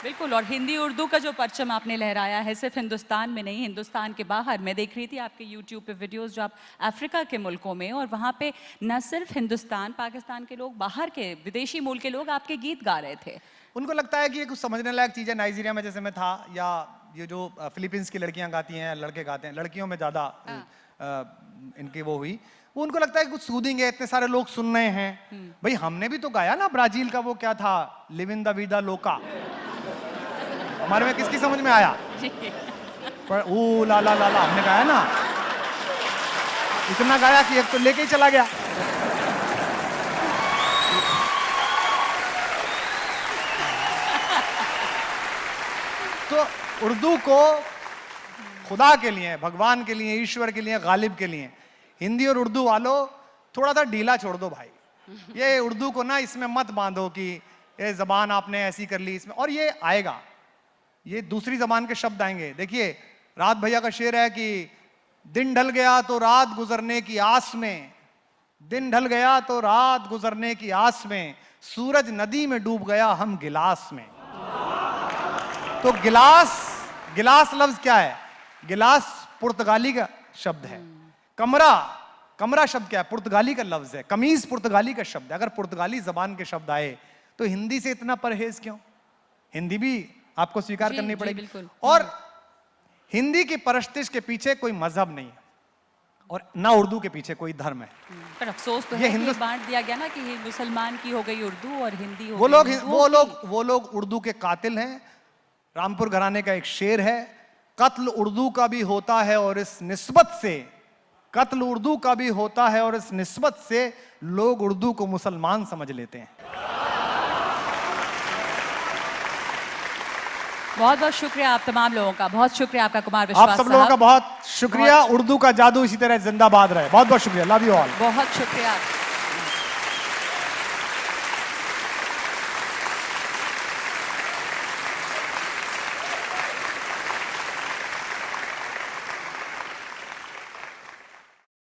बिल्कुल। और हिंदी उर्दू का जो परचम आपने लहराया है, सिर्फ हिंदुस्तान में नहीं, हिंदुस्तान के बाहर। मैं देख रही थी आपके YouTube पे वीडियोस जो आप अफ्रीका के मुल्कों में, और वहाँ पे न सिर्फ हिंदुस्तान पाकिस्तान के लोग, बाहर के विदेशी मूल के लोग आपके गीत गा रहे थे। उनको लगता है कि ये कुछ समझने लायक चीज़ है। नाइजीरिया में जैसे मैं था, या ये जो फिलीपींस की लड़कियां गाती हैं, लड़के गाते हैं, लड़कियों में ज़्यादा इनकी वो हुई, वो उनको लगता है कि कुछ सूदिंग है, इतने सारे लोग सुन रहे हैं। भाई हमने भी तो गाया ना ब्राजील का, वो क्या था, लिव इन द विदा लोका, हमारे में किसकी समझ में आया? पर ओ ला ला ला ला हमने गाया ना, इतना गाया कि एक तो लेके ही चला गया। तो उर्दू को खुदा के लिए, भगवान के लिए, ईश्वर के लिए, गालिब के लिए, हिंदी और उर्दू वालों थोड़ा सा ढीला छोड़ दो भाई। ये उर्दू को ना इसमें मत बांधो कि ये जबान आपने ऐसी कर ली इसमें, और ये आएगा, ये दूसरी जबान के शब्द आएंगे। देखिए रात भैया का शेर है कि दिन ढल गया तो रात गुजरने की आस में, दिन ढल गया तो रात गुजरने की आस में, सूरज नदी में डूब गया हम गिलास में। तो गिलास, गिलास लफ्ज क्या है? गिलास पुर्तगाली का शब्द है। कमरा, कमरा शब्द क्या है? पुर्तगाली का लफ्ज है। कमीज पुर्तगाली का शब्द है। अगर पुर्तगाली जबान के शब्द आए तो हिंदी से इतना परहेज क्यों? हिंदी भी आपको स्वीकार करनी पड़ेगी। और हिंदी की परस्तिश के पीछे कोई मजहब नहीं है, और ना उर्दू के पीछे कोई धर्म है। पर अफसोस तो है कि ये बांट दिया गया ना कि मुसलमान की हो गई उर्दू और हिंदी हो गई। वो लोग उर्दू के कातिल हैं। रामपुर घराने का एक शेर है, कत्ल उर्दू का भी होता है और इस निस्बत से, कत्ल उर्दू का भी होता है और इस निस्बत से लोग उर्दू को मुसलमान समझ लेते हैं। बहुत बहुत शुक्रिया आप तमाम लोगों का, बहुत शुक्रिया आपका कुमार विश्वास आप सब लोगों का बहुत शुक्रिया। उर्दू का जादू इसी तरह जिंदाबाद रहे। बहुत बहुत शुक्रिया। Love you all. बहुत शुक्रिया।